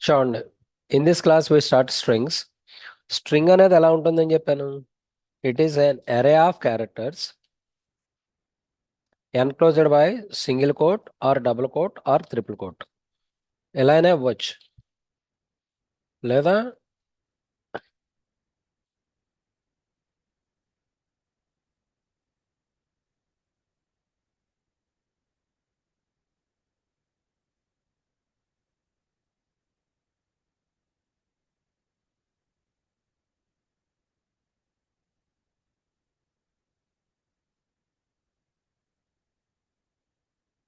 చూడండి, in this class we start strings. String అనేది ఎలా ఉంటుందని చెప్పాను. It is an array of characters enclosed by single quote or double quote or triple quote. ఎలా అయినా ఇవ్వచ్చు, లేదా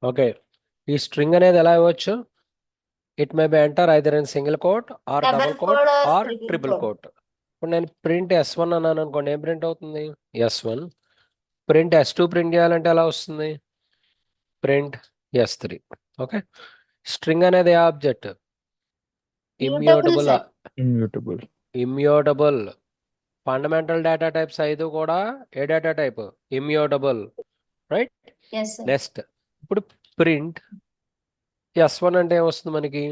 ఓకే. ఈ స్ట్రింగ్ అనేది ఎలా ఇవ్వచ్చు. It may be enter either in single quote or double double quote code or or triple triple code. Quote. ఇప్పుడు నేను ప్రింట్ S1 అన్నాను అనుకోండి, ఏం ప్రింట్ అవుతుంది? S1. ప్రింట్ S2 ప్రింట్ చేయాలంటే ఎలా వస్తుంది? Print S3. ఓకే. స్ట్రింగ్ అనేది object mutable immutable. Sir. Immutable. Immutable. Fundamental data types 5 కూడా ఏ data type? Immutable. Right. Yes sir. Next, ఇప్పుడు ప్రింట్ S1 అంటే ఏమొస్తుంది మనకి?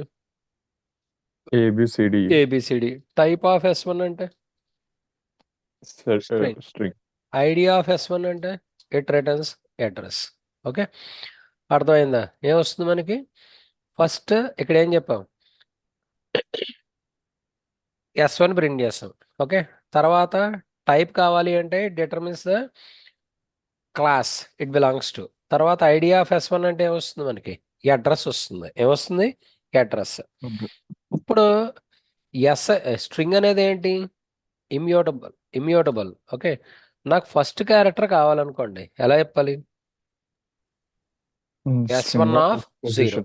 A B C D. A B C D. Type of S1 అంటే string. String. ID of S1 అంటే it returns address. Okay, అర్థమైందా? ఏమొస్తుంది మనకి? ఫస్ట్ ఇక్కడ ఏం చెప్పాం? S1 ప్రింట్ చేస్తాం. ఓకే, తర్వాత టైప్ కావాలి అంటే determines the class it belongs to. తర్వాత ఐడి ఆఫ్ S1 అంటే ఏమొస్తుంది మనకి? అడ్రస్ వస్తుంది. ఏమొస్తుంది? అడ్రస్. ఇప్పుడు స్ట్రింగ్ అనేది ఏంటి? ఇమ్యూటబుల్. ఇమ్యూటబుల్. ఓకే, నాకు ఫస్ట్ క్యారెక్టర్ కావాలనుకోండి, ఎలా చెప్పాలి? S1 of 0.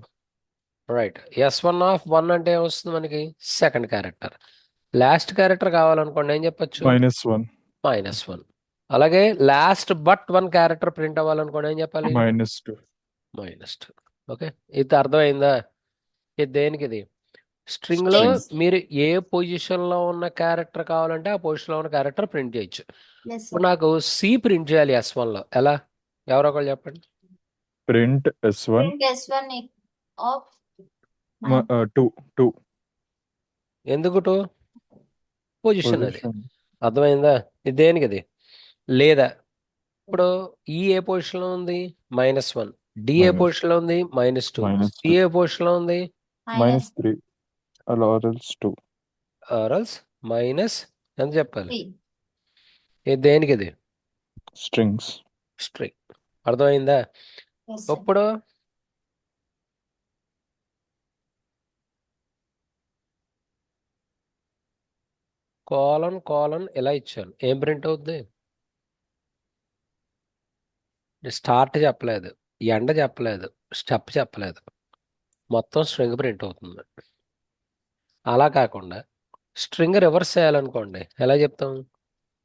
Right. S1 of 1 అంటే ఏమొస్తుంది మనకి? Second character. లాస్ట్ క్యారెక్టర్ కావాలనుకోండి, ఏం చెప్పొచ్చు? -1. -1. అలాగే లాస్ట్ బట్ 1 క్యారెక్టర్ ప్రింట్ అవ్వాలనుకోండి, ఏం చెప్పాలి? -2. -2. ఓకే, ఇది అర్థమైందా? ఇది దేనికి? ఇది స్ట్రింగ్ లో Strings. మీరు ఏ పొజిషన్ లో ఉన్న క్యారెక్టర్ కావాలంటే ఆ పొజిషన్ లో ఉన్న క్యారెక్టర్ ప్రింట్ చేయొచ్చు. ఎస్ ఇప్పుడు సార్. నాకు సి ప్రింట్ చేయాలి S1 లో. ఎలా? ఎవరో ఒకళ్ళు చెప్పండి. Print S1 print S1 of 2. ఎందుకు 2? పొజిషన్ అది. పొజిషన్. అర్థమైందా? ఇది దేనికి? ఇది లేదా ఇప్పుడు ఈ ఏ పొజిషన్ లో ఉంది? -1. D A Minus. పొజిషన్ లో ఉంది? -2. సి -2. ఏ పొజిషన్ లో ఉంది? -3. ఆర్ఎల్స్ 2. ఆర్ఎల్స్ మైనస్ ఎంత చెప్పాలి? 3. ఇది దేనికి? ఇది స్ట్రింగ్స్. స్ట్రింగ్. అర్థమైందా? Yes sir. ఇప్పుడు కోలన్ ఇలా ఇచ్చాను, ఏం ప్రింట్ అవుద్ది? స్టార్ట్ చెప్పలేదు, ఎండ చెప్పలేదు, స్టెప్ చెప్పలేదు, మొత్తం స్ట్రింగ్ ప్రింట్ అవుతుంది. అలా కాకుండా స్ట్రింగ్ రివర్స్ చేయాలనుకోండి, ఎలా చెప్తాం?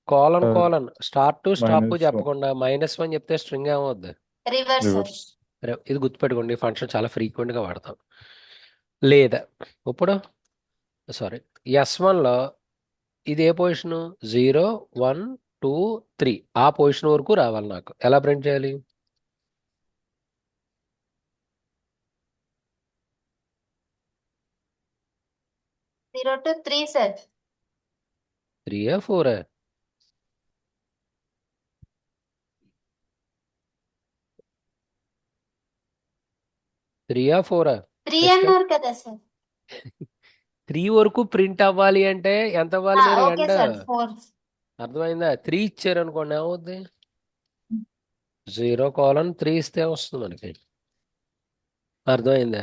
Colon start to stop -1. చెప్పకుండా -1 చెప్తే స్ట్రింగ్ ఏమవుద్ది? Reverse sir. రివర్స్. ఇది గుర్తుపెట్టుకోండి, ఫంక్షన్ చాలా ఫ్రీక్వెంట్ గా వాడతాం. లేదా ఇప్పుడు సారీ, S1 లో ఇది ఏ పొజిషన్? 0, 1, 2, 3. ఆ పొజిషన్ వరకు రావాలి నాకు. ఎలా ప్రింట్ చేయాలి? 0 to 3 సార్. 3 4? 3 4? 3 అన్నారు కదా సార్. 3 వరకు ప్రింట్ అవ్వాలి అంటే ఎంత అవ్వాలి మీరు? Okay end. సార్. 4. అర్థమైందా? 3 ఇచ్చారు అనుకోండి, ఏమవుద్ది? 0:3 ఇస్తే వస్తుంది మనకి. అర్థమైందా?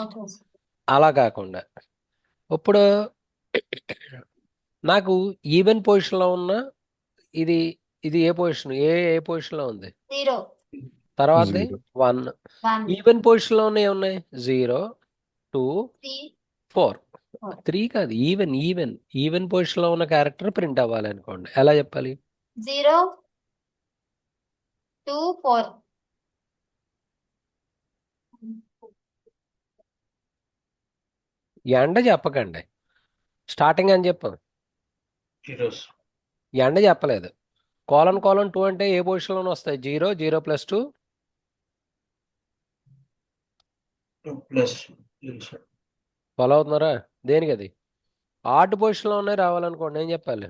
Okay sir. అలా కాకుండా ఇప్పుడు నాకు ఈవెన్ పొజిషన్ లో ఉన్న ఇది ఇది ఏ పొజిషన్? ఏ పొజిషన్ లో ఉంది? 0. తర్వాత 0. 1. 1. ఈవెన్ పొజిషన్ లో ఉన్నాయి ఏమున్నాయి? 0, 2, 3. 4. 4. 3 కాదు, ఈవెన్ పొజిషన్ లో ఉన్న క్యారెక్టర్ ప్రింట్ అవ్వాలి అనుకోండి, ఎలా చెప్పాలి? 0 to 4. ఎండ చెప్పకండి, స్టార్టింగ్ అని చెప్పాం. ఎండ చెప్పలేదు. కోలన్ 2 అంటే ఏ పొజిషన్ లోనే వస్తాయి? 0, 0 + 2. 2 + 0 సార్. ఫాలో అవుతున్నారా? దేనికి అది ఆడ్ పొజిషన్లో ఉన్నాయి రావాలనుకోండి ఏం చెప్పాలి?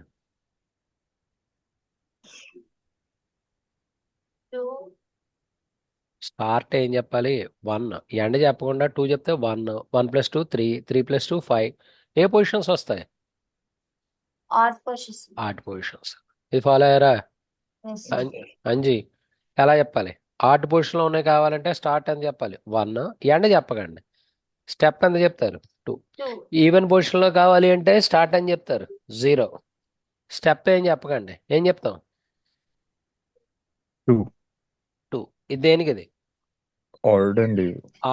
2 స్టార్ట్ ఏం చెప్పాలి? 1. ఎండ్ చెప్పకుండా 2 చెప్తే 1. 1 + 2 3, 3 + 2 5. ఏ పొజిషన్స్ వస్తాయి? odd position. Add positions. ఇది ఫాలో అయ్యారా? Yes, sir. అంజీ ఎలా చెప్పాలి? ఆడ్ పొజిషన్లో ఉన్నాయి కావాలంటే స్టార్ట్ ఎంత చెప్పాలి? 1. ఎండ్ చెప్పకండి. స్టెప్ ఎంత చెప్తారు? 2. 2 ఈవెన్ పొజిషన్లో కావాలి అంటే స్టార్ట్ అని చెప్తారు 0. స్టెప్ ఏం చెప్పకండి. ఏం చెప్తాం? 2. 2. ఇది దేనికి ఇది? Add and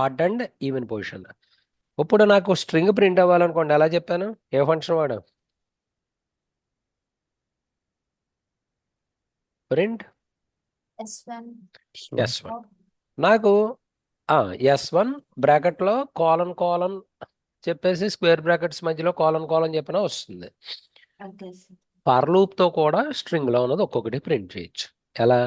odd and even position. ఇప్పుడు నాకు స్ట్రింగ్ ప్రింట్ అవ్వాలనుకోండి ఎలా చెప్పాను? ఏ ఫంక్షన్ వాడు? Print S1 S1. నాకు S1 బ్రాకెట్లో కోలన్ చెప్పేసి స్క్వేర్ బ్రాకెట్స్ మధ్యలో కోలన్ చెప్పినా వస్తుంది. okay, sir. ఫర్ లూప్తో కూడా స్ట్రింగ్లో ఉన్నది ఒక్కొక్కటి ప్రింట్ చేయొచ్చు. ఎలా?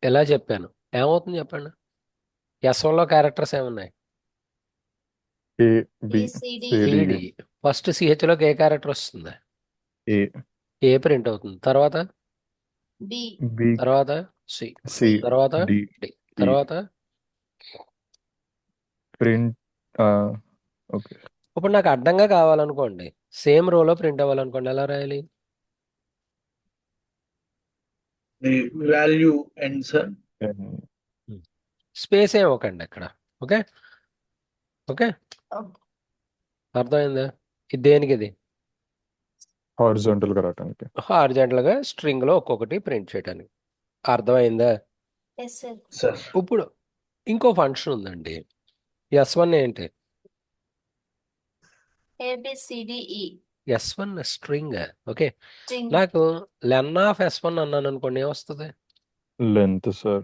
ఎలా చెప్పాను? ఏమవుతుంది చెప్పండి? S1లో క్యారెక్టర్స్ ఏమున్నాయి? A, B, B, C, D. C, D, CD. First CHలోకి ఏ క్యారెక్టర్ వస్తుంది? A, ఏ ప్రింట్ అవుతుంది. తర్వాత B, B, తర్వాత C, C, తర్వాత D, D, తర్వాత print. Okay. ఇప్పుడు నాకు అడ్డంగా కావాలనుకోండి, సేమ్ రోలో ప్రింట్ అవ్వాలనుకోండి ఎలా రాయాలి? The value ends, sir. And space ఏం ఒకండి అక్కడ. Okay okay okay. అర్థమైందా? ఇది దేనికి ఇది? horizontal గా రావటానికి. హారిజాంటల్గా స్ట్రింగ్లో ఒక్కొక్కటి ప్రింట్ చేయడానికి. అర్థమైందా? Yes, sir. Sir. ఇప్పుడు ఇంకో ఫంక్షన్ ఉందండి. S1 ఏంటి? A, B, C, D, E. S1 string. Okay String. నాకు లెన్ ఆఫ్ S1 అన్నాను అనుకోండి ఏమొస్తుంది? Length, sir.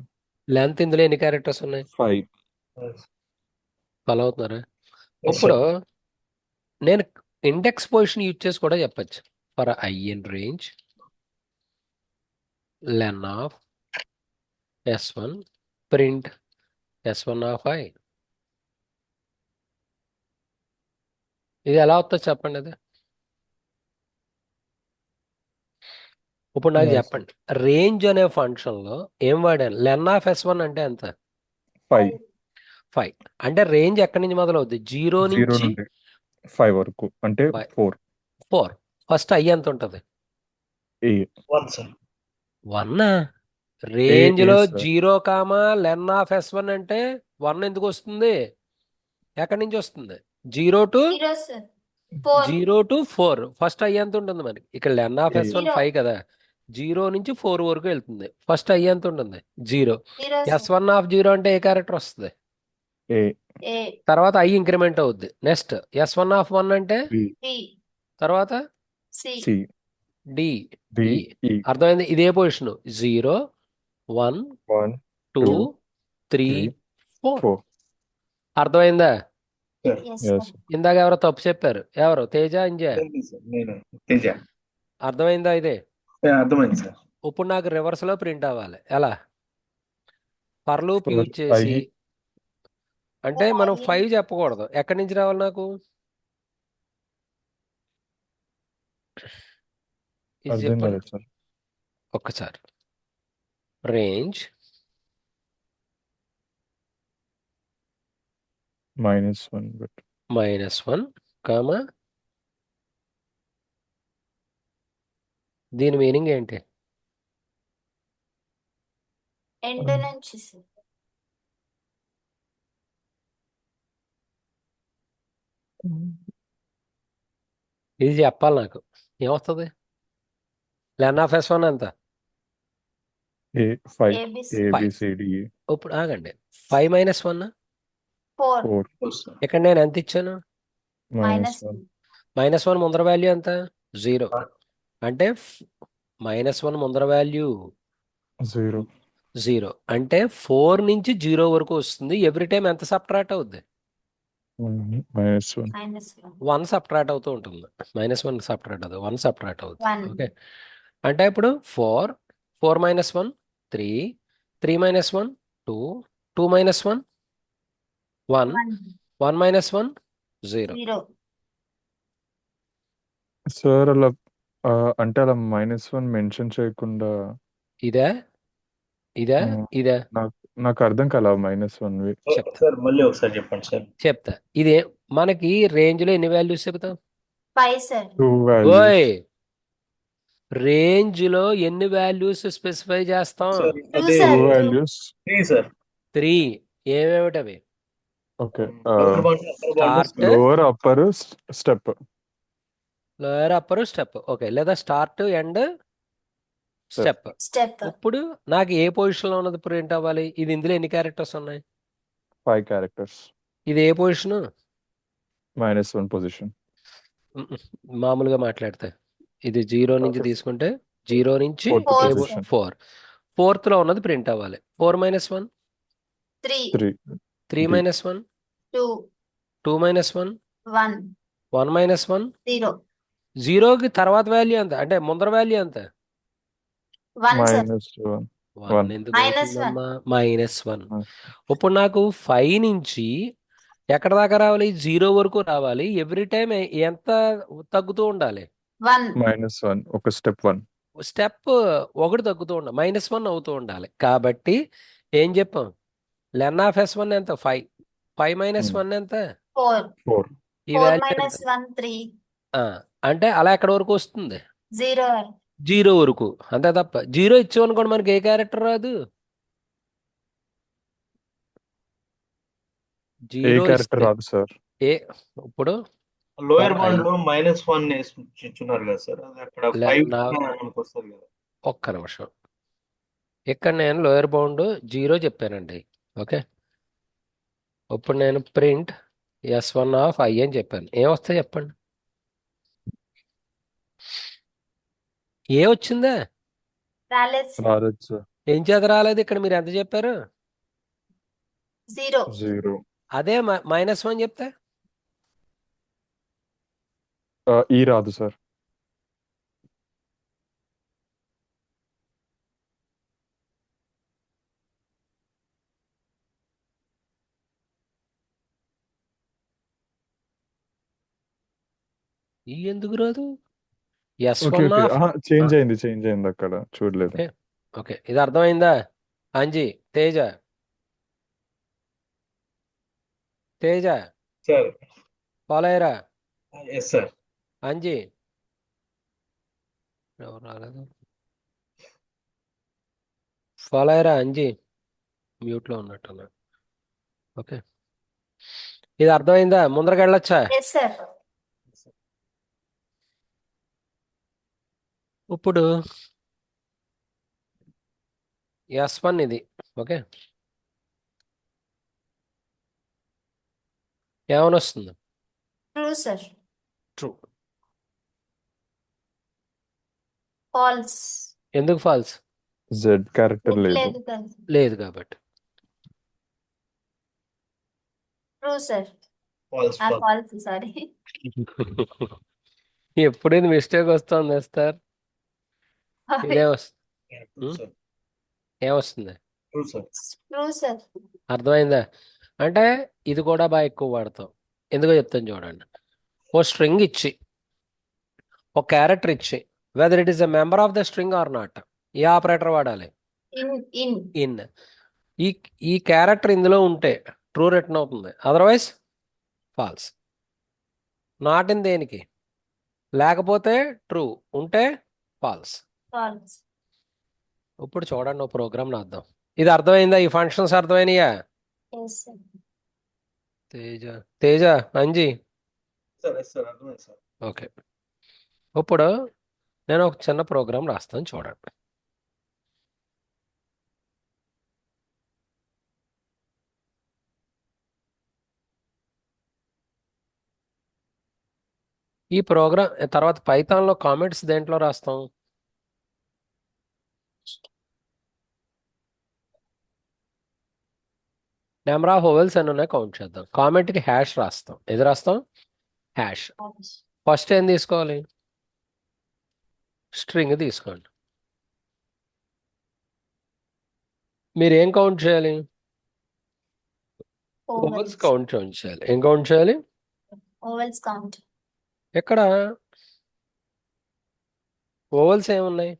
లెంత్ ఇందులో ఎన్ని క్యారెక్టర్స్ ఉన్నాయి? 5. ఫాలో అవుతున్నారా? Yes, ఇప్పుడు sir. నేను ఇండెక్స్ పొజిషన్ యూజ్ చేసి కూడా చెప్పచ్చు. For I in range len of S1 print S1 of I. ఇది ఎలా అవుతుందో చెప్పండి. అది ఇప్పుడు నాకు Yes, sir. చెప్పండి. రేంజ్ అనే ఫంక్షన్లో ఏం వాడాను? లెన్ ఆఫ్ S1 అంటే ఎంత? 5. 5. అంటే రేంజ్ ఎక్కడి నుంచి మొదలవుద్ది? 0 0 నుంచి నుండి 5 వరకు అంటే 5. 4. 4. ఫస్ట్ I ఎంత ఉంటుంది? A. 1, sir. 1. రేంజ్లో sir. 0, లెన్ ఆఫ్ S1 అంటే 1 ఎందుకు వస్తుంది? ఎక్కడి నుంచి వస్తుంది? 0 to 0, sir. 4. 0 to 4. First I ఎంత ఉంటుంది మరి? ఇక్కడ లెన్ ఆఫ్ A. S1 0. 5 కదా. 0 నుంచి 4 వరకు వెళ్తుంది. ఫస్ట్ I ఎంత ఉంటుంది? 0. 0, sir. S1 of 0 అంటే ఏ క్యారెక్టర్ వస్తుంది? A. A, తర్వాత I ఇంక్రిమెంట్ అవుద్ది. నెక్స్ట్ S1 of 1 అంటే B. B, తర్వాత C. C. D, D. E. E. అర్థమైంది? ఇదే పొజిషన్ 0 1 1, 2 2, 3 3, 4. 4. అర్థమైందా? Yes, Yes. sir. ఇందాక ఎవరో తప్పు చెప్పారు. ఎవరు? తేజ ఇంజా? Thank you, sir. నేను తేజ. అర్థమైందా? ఇదే అర్థమైంది సార్. ఇప్పుడు నాకు రివర్స్ లో ప్రింట్ అవ్వాలి. ఎలా? ఫర్ లూప్ For యూజ్ చేసి I, అంటే For మనం I. 5 చెప్పకూడదు. ఎక్కడి నుంచి రావాలి నాకు? ఇది అర్థం చెప్పండి కాలేదు సార్. ఒక్కసారి. రేంజ్ -1 బట్ -1 కామా దీని మీనింగ్ ఏంటి? End నుంచి, sir. ఇది చెప్పాలి నాకు. ఏమొస్తుంది? లెన్ ఆఫ్ S1 ఎంత? A 5 A, B, C. A B 5. C D E ఇప్పుడు ఆగండి. 5 - 1 4. 4 ఇక్కడ నేను ఎంత ఇచ్చాను? -1. -1 ముందర వాల్యూ ఎంత? 0. అంటే -1 ముందర వాల్యూ 0 0. అంటే 4 నుంచి 0 వరకు వస్తుంది. ఎవ్రీ టైం ఎంత సబ్ట్రాక్ట్ అవుద్ది? -1 -1. 1 సబ్ట్రాక్ట్ అవుతూ ఉంటుంది. -1 సబ్ట్రాక్ట్ అవుతుంది. 1 సబ్ట్రాక్ట్ అవుతుంది. 1. ఓకే అంటే ఇప్పుడు 4 - 1 3, 3 minus 1, 2, 2 minus 1, 1, 1 1 minus 1, 0. 0 సార్ అలా అంటే అలా -1 మెన్షన్ చేయకుండా ఇదే ఇదే ఆ, ఇదే నాకు అర్థం కాల -1 చెప్తా సార్ మళ్ళీ ఒకసారి చెప్పండి సార్. చెప్తా ఇదే మనకి రేంజ్లో ఎన్ని వాల్యూస్ చెప్తాం 5 సార్ 2 ఓయ్ వాల్యూస్. రేంజ్లో ఎన్ని వాల్యూస్ స్పెసిఫై చేస్తాం సార్ 2 అదే సార్ 2 2 వాల్యూస్. 3 సార్. 3 ఏమేమిటవి okay. Lower bound upper bound start lower upper step. Lower upper step okay లేదా స్టార్ట్ ఎండ్ స్టెప్ స్టెప్ ఇప్పుడు నాకు ఏ పొజిషన్ లో ఉన్నది ప్రింట్ అవ్వాలి ఇది ఇందులో ఎన్ని క్యారెక్టర్స్ ఉన్నాయి 5 క్యారెక్టర్స్. ఇది ఏ పొజిషన్ -1 పొజిషన్. మామూలుగా మాట్లాడితే ఇది 0 నుంచి Okay. తీసుకుంటే 0 నుంచి Fourth Four, position. 4 ఫోర్త్ లో ఉన్నది ప్రింట్ అవ్వాలి 4 minus 1 3 3. 3 D. minus 1 2 2 minus 1 1 1 minus 1 0 జీరోకి తర్వాత వాల్యూ ఎంత అంటే ముందర వాల్యూ ఎంత 1 సార్ -1. 1 One. ఎందుకు Minus అవుతుందమ్మా -1 Ah. ఇప్పుడు నాకు 5 నుంచి ఎక్కడ దాకా రావాలి 0 వరకు రావాలి ఎవ్రీ టైం ఎంత తగ్గుతూ ఉండాలి 1 -1 ఒక స్టెప్ 1. స్టెప్ ఒకటి తగ్గుతూ ఉండాలి -1 అవుతూ ఉండాలి కాబట్టి ఏం చెప్పాం లెన్ ఆఫ్ S1 ఎంత 5 5 minus 1 ఎంత 4 4. ఈ 4 వాల్యూ minus 1 3 అంటే అలా ఎక్కడ వరకు వస్తుంది 0 0 వరకు అంతే తప్ప 0 ఇచ్చామనుకోండి మనకి ఏ క్యారెక్టర్ రాదు ఏ 0 క్యారెక్టర్ ఇస్తే రాదు సార్. ఏ ఇప్పుడు లోయర్ One బౌండ్ లో -1 ఇచ్చున్నారు కదా సార్, అది అక్కడ లే- 5 నా- మనకు వస్తుంది కదా. ఒక్క నిమిషం ఇక్కడ నేను లోయర్ బౌండ్ 0 చెప్పానండి ఓకే ఇప్పుడు నేను ప్రింట్ S1 ఆఫ్ I అని చెప్పాను ఏమొస్తాయి చెప్పండి ఏ వచ్చిందా రాలేదు సార్ రాలేదు సార్. ఏం చేత రాలేదు ఇక్కడ మీరు ఎంత చెప్పారు 0 0. అదే -1 చెప్తే ఈ రాదు సార్. ఈ ఎందుకు రాదు okay S1 okay. Of change అయింది అక్కడ చూడలేదు. ఓకే ఓకే ఇది అర్థమైందా అంజీ తేజ సార్ ఫాలో అయ్యారా ఎస్ సార్. అంజీ ఎవరు రాలేదు ఫాలో అయ్యారా అంజీ మ్యూట్లో ఉన్నట్టున్నా ఓకే ఇది అర్థమైందా ముందరకు వెళ్ళొచ్చా ఎస్ సార్ ఇప్పుడు S1 ఇది ఓకే ఏమని వస్తుంది ట్రూ సార్ ట్రూ ఫాల్స్ ఎందుకు ఫాల్స్ జెడ్ క్యారెక్టర్ లేదు. లేదు కదా లేదు కాబట్టి true sir false false sorry ఎప్పుడు ఇది మిస్టేక్ వస్తుంది సార్ ఇదే వస్తుంది ఏమొస్తుంది ట్రూ సార్. ట్రూ సార్ అర్థమైందా అంటే ఇది కూడా బాగా ఎక్కువ వాడతాం ఎందుకో చెప్తాను చూడండి ఓ స్ట్రింగ్ ఇచ్చి ఒక క్యారెక్టర్ ఇచ్చి whether it is a member of the string or not ఏ ఆపరేటర్ వాడాలి ఇన్ ఇన్ ఈ ఈ క్యారెక్టర్ ఇందులో ఉంటే ట్రూ రిటర్న్ అవుతుంది అదర్వైజ్ ఫాల్స్ నాట్ ఇన్ దేనికి లేకపోతే ట్రూ ఉంటే ఫాల్స్ ఫాల్స్ ఇప్పుడు చూడండి ఓ ప్రోగ్రామ్ రాద్దాం ఇది అర్థమైందా ఈ ఫంక్షన్స్ అర్థమైనయా yes sir Teja Anji sir yes sir అర్థమైంది సార్. ఓకే ఇప్పుడు నేను ఒక చిన్న ప్రోగ్రామ్ రాస్తాను చూడండి ఈ ప్రోగ్రామ్ తర్వాత పైథాన్లో కామెంట్స్ దేంట్లో రాస్తాం నెంబర్ ఆఫ్ ఓవెల్స్ అని ఉన్నాయి కౌంట్ చేద్దాం కామెంట్కి హ్యాష్ రాస్తాం ఏది రాస్తాం హ్యాష్ ఫస్ట్ ఏం తీసుకోవాలి స్ట్రింగ్ తీసుకోండి మీరు ఏం కౌంట్ చేయాలి? Ovals Ovals. కౌంట్ చేయాలి. ఏం కౌంట్ చేయాలి? Ovals count. ఎక్కడ ఓవల్స్ ఏమున్నాయి?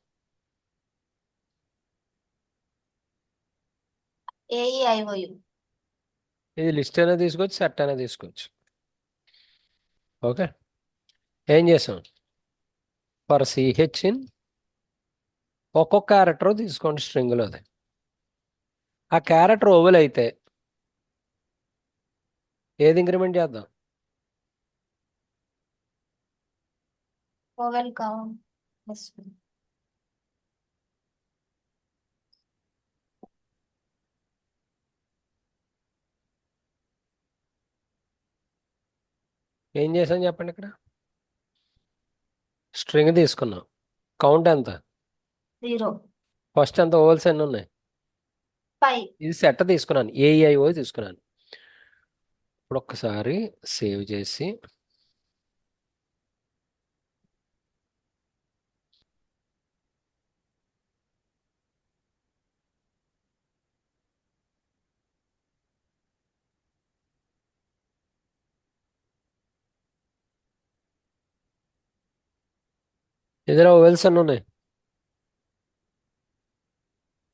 AEIOU. ఇది లిస్ట్ అయినా తీసుకోవచ్చు, సెట్ అయినా తీసుకోవచ్చు. ఓకే, ఏం చేసాం? ఫర్ సిహెచ్ ఇన్ ఒక్కొక్క క్యారెక్టర్ తీసుకోండి స్ట్రింగ్లోది. ఆ క్యారెక్టర్ ఓవెల్ అయితే ఏది ఇంక్రిమెంట్ చేద్దాం? Vowel count. Yes. ఏం చేసాం చెప్పండి. ఇక్కడ స్ట్రింగ్ తీసుకున్నాం, కౌంట్ ఎంత? 0. ఫస్ట్ ఎంత ఓవెల్స్ ఎన్ని ఉన్నాయి? 5. ఇది సెట్ తీసుకున్నాను, ఏఈఐఓ తీసుకున్నాను. ఇప్పుడు ఒక్కసారి సేవ్ చేసి ఇందులో ఓవెల్స్ ఎన్ని ఉన్నాయి?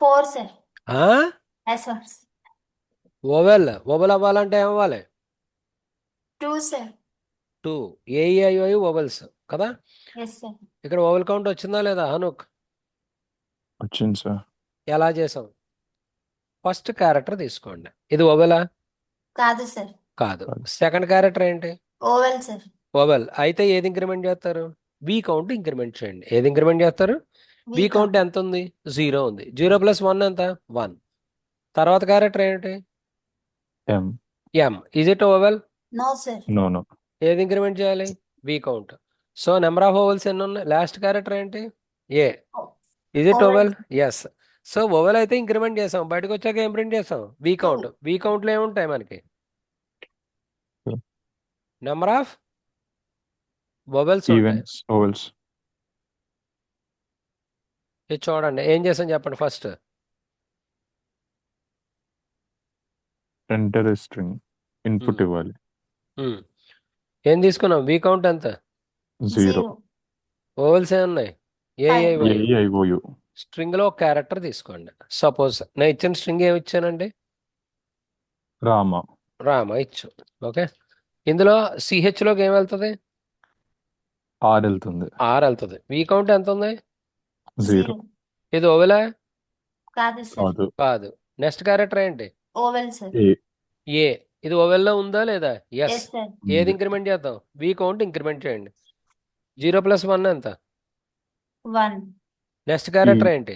4, sir. ఆ? Yes, sir. ఓవెల్ అవ్వాలంటే ఏం అవ్వాలి? 2, sir. 2. ఏఈఐఓ ఓవెల్స్ కదా. Yes, sir. ఇక్కడ ఓవెల్ కౌంట్ వచ్చిందా లేదా హనుక్? వచ్చింది సార్. ఎలా చేసాం? ఫస్ట్ క్యారెక్టర్ తీసుకోండి. ఇది ఓవెలా? కాదు, sir. కాదు. సెకండ్ క్యారెక్టర్ ఏంటి? Oval, sir. ఓవెల్ అయితే ఏది ఇంక్రిమెంట్ చేస్తారు? వి కౌంట్ ఇంక్రిమెంట్ చేయండి. ఏది ఇంక్రిమెంట్ చేస్తారు? వి We కౌంట్ count. ఎంత ఉంది? 0 ఉంది. 0 + 1 ఎంత? 1. తర్వాత క్యారెక్టర్ ఏంటి? M. M. Is it vowel? No, sir. No. ఏది ఇంక్రిమెంట్ చేయాలి? We count. So number of vowels ఎన్ని ఉన్నాయి? లాస్ట్ క్యారెక్టర్ ఏంటి? A. Is it Oval. Vowel? Yes. So vowel అయితే ఇంక్రిమెంట్ చేసాం, బయటకు వచ్చాక ఏం ప్రింట్ చేసాం? వి కౌంట్. వి కౌంట్లో ఏముంటాయి మనకి? నెంబర్ ఆఫ్ ఓవెల్స్ ఉంటాయి. Events vowels. ఇది చూడండి, ఏం చేసాం చెప్పండి. ఫస్ట్ ఎంటర్ స్ట్రింగ్ ఇన్పుట్ ఇవ్వాలి. ఏం తీసుకున్నాం? వి కౌంట్ ఎంత? 0. ఓవెల్స్ ఏమున్నాయి? ఏఐఓ. ఏఈఐఓయు. స్ట్రింగ్ లో ఒక క్యారెక్టర్ తీసుకోండి. సపోజ్ నేను ఇచ్చిన స్ట్రింగ్ ఏమి ఇచ్చానండి? రామ. రామ ఇచ్చు. ఓకే, ఇందులో సిహెచ్ లోకి ఏం వెళ్తుంది? ఆర్ వెళ్తుంది. ఆర్ వెళ్తుంది. వి కౌంట్ ఎంత ఉంది? 0. ఇది ఓవెలా? కాదు, sir. కాదు. కాదు. నెక్స్ట్ క్యారెక్టర్ ఏంటి? Oval, sir. ఏ. ఏ. ఇది ఓవెల్లో ఉందా లేదా? ఎస్. Yes, sir. ఏది ఇంక్రిమెంట్ చేద్దాం? వి కౌంట్ ఇంక్రిమెంట్ చేయండి. 0 + 1 ఎంత? 1. నెక్స్ట్ క్యారెక్టర్ ఏంటి?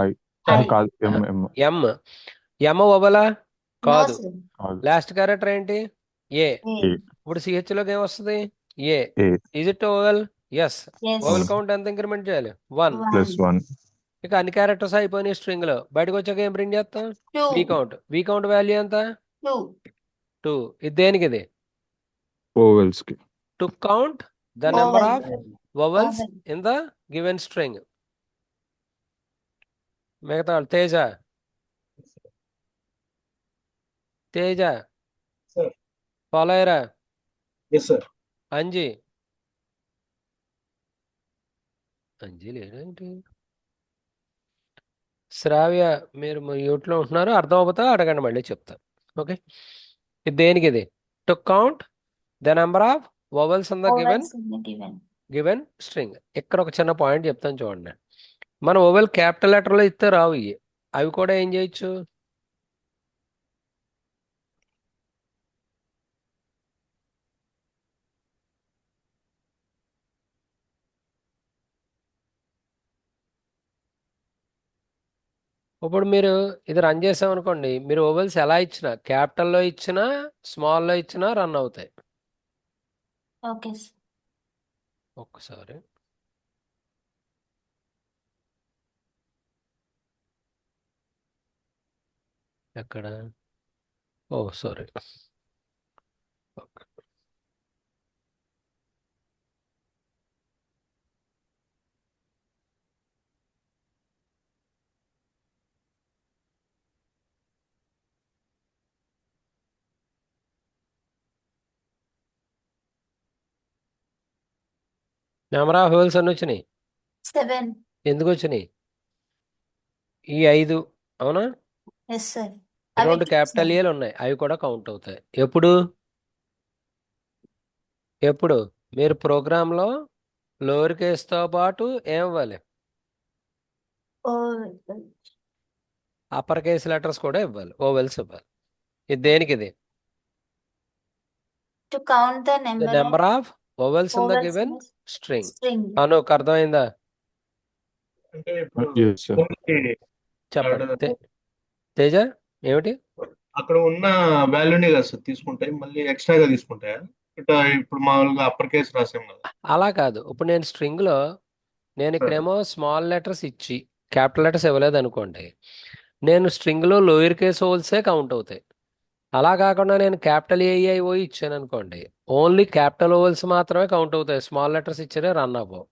ఐ. I. కాదు. ఎం. ఎం. ఎం ఓవెలా? No, కాదు. sir. కాదు. లాస్ట్ క్యారెక్టర్ ఏంటి? ఏ. A. ఇప్పుడు సిహెచ్ లోకి ఏమొస్తుంది? A. A. Is it vowel? Yes. Yes. Vowel count ఎంత ఇంక్రిమెంట్ చేయాలి? 1. +1. ఇక అన్ని క్యారెక్టర్స్ అయిపోయినాయి స్ట్రింగ్ లో, బయటకు వచ్చాక ఏం ప్రింట్ చేస్తాం? 2. వి కౌంట్ వాల్యూ ఎంత? 2. 2. ఇది దేనికి? ఇది ఓవెల్స్ కి. To count the number Oval. Of vowels Oval. In the given string. మిగతా వాళ్ళు తేజ Sir. ఫాలో అయ్యారా? Yes, sir. అంజీ లేదేంటి? శ్రావ్య మీరు మ్యూట్లో ఉంటున్నారు, అర్థం అవుతా అడగండి, మళ్ళీ చెప్తా. ఓకే, ఇది దేనికి? ఇది to count the number of vowels in the Ovals in the given. Given string. ఇక్కడ ఒక చిన్న పాయింట్ చెప్తాను చూడండి. మనం ఓవెల్ క్యాపిటల్ లెటర్లో ఇస్తే రావు ఇవి, అవి కూడా ఏం చేయొచ్చు? ఇప్పుడు మీరు ఇది రన్ చేసామనుకోండి, మీరు ఓవెల్స్ ఎలా ఇచ్చినా, క్యాపిటల్లో ఇచ్చినా స్మాల్లో ఇచ్చినా రన్ అవుతాయి. Okay, sir. ఒక్కసారి ఎక్కడ? ఓ సారీ. నెంబర్ ఆఫ్ ఓవెల్స్ అన్ని వచ్చినాయి. 7. ఎందుకు వచ్చినాయి? ఈ 5 అవునా? Yes, sir. అవి రెండు క్యాపిటల్ చూసాను. ఏలు ఉన్నాయి, అవి కూడా కౌంట్ అవుతాయి. ఎప్పుడు మీరు ప్రోగ్రాంలో లోవర్ కేస్తో పాటు ఏం ఇవ్వాలి? Oh, అప్పర్ కేస్ లెటర్స్ కూడా ఇవ్వాలి, ఓవెల్స్ ఇవ్వాలి. ఇది దేనికి? ఇది to count the the number of number of vowels in the vowels given in a string. string. అనుకు అర్థమైందా? అంటే ఇప్పుడు ఎస్ సార్. ఓన్లీ చెప్పండి ఆడ- తేజ, ఏమిటి? అక్కడ ఉన్న వాల్యూనే కదా సార్ తీసుకుంటాయి, మళ్ళీ ఎక్స్ట్రాగా తీసుకుంటాయా? ఇట్లా ఇప్పుడు మామూలుగా అప్పర్ కేసు రాసాం కదా అలా కాదు. ఇప్పుడు నేను స్ట్రింగ్లో నేను సార్. ఇక్కడేమో స్మాల్ లెటర్స్ ఇచ్చి క్యాపిటల్ లెటర్స్ ఇవ్వలేదు అనుకోండి, నేను స్ట్రింగ్లో లోయర్ కేస్ ఓవెల్సే కౌంట్ అవుతాయి. అలా కాకుండా నేను క్యాపిటల్ ఏఐఓ ఇచ్చాను అనుకోండి, ఓన్లీ క్యాపిటల్ ఓవెల్స్ మాత్రమే కౌంట్ అవుతాయి, స్మాల్ లెటర్స్ ఇచ్చారే రన్ అవ్వవు.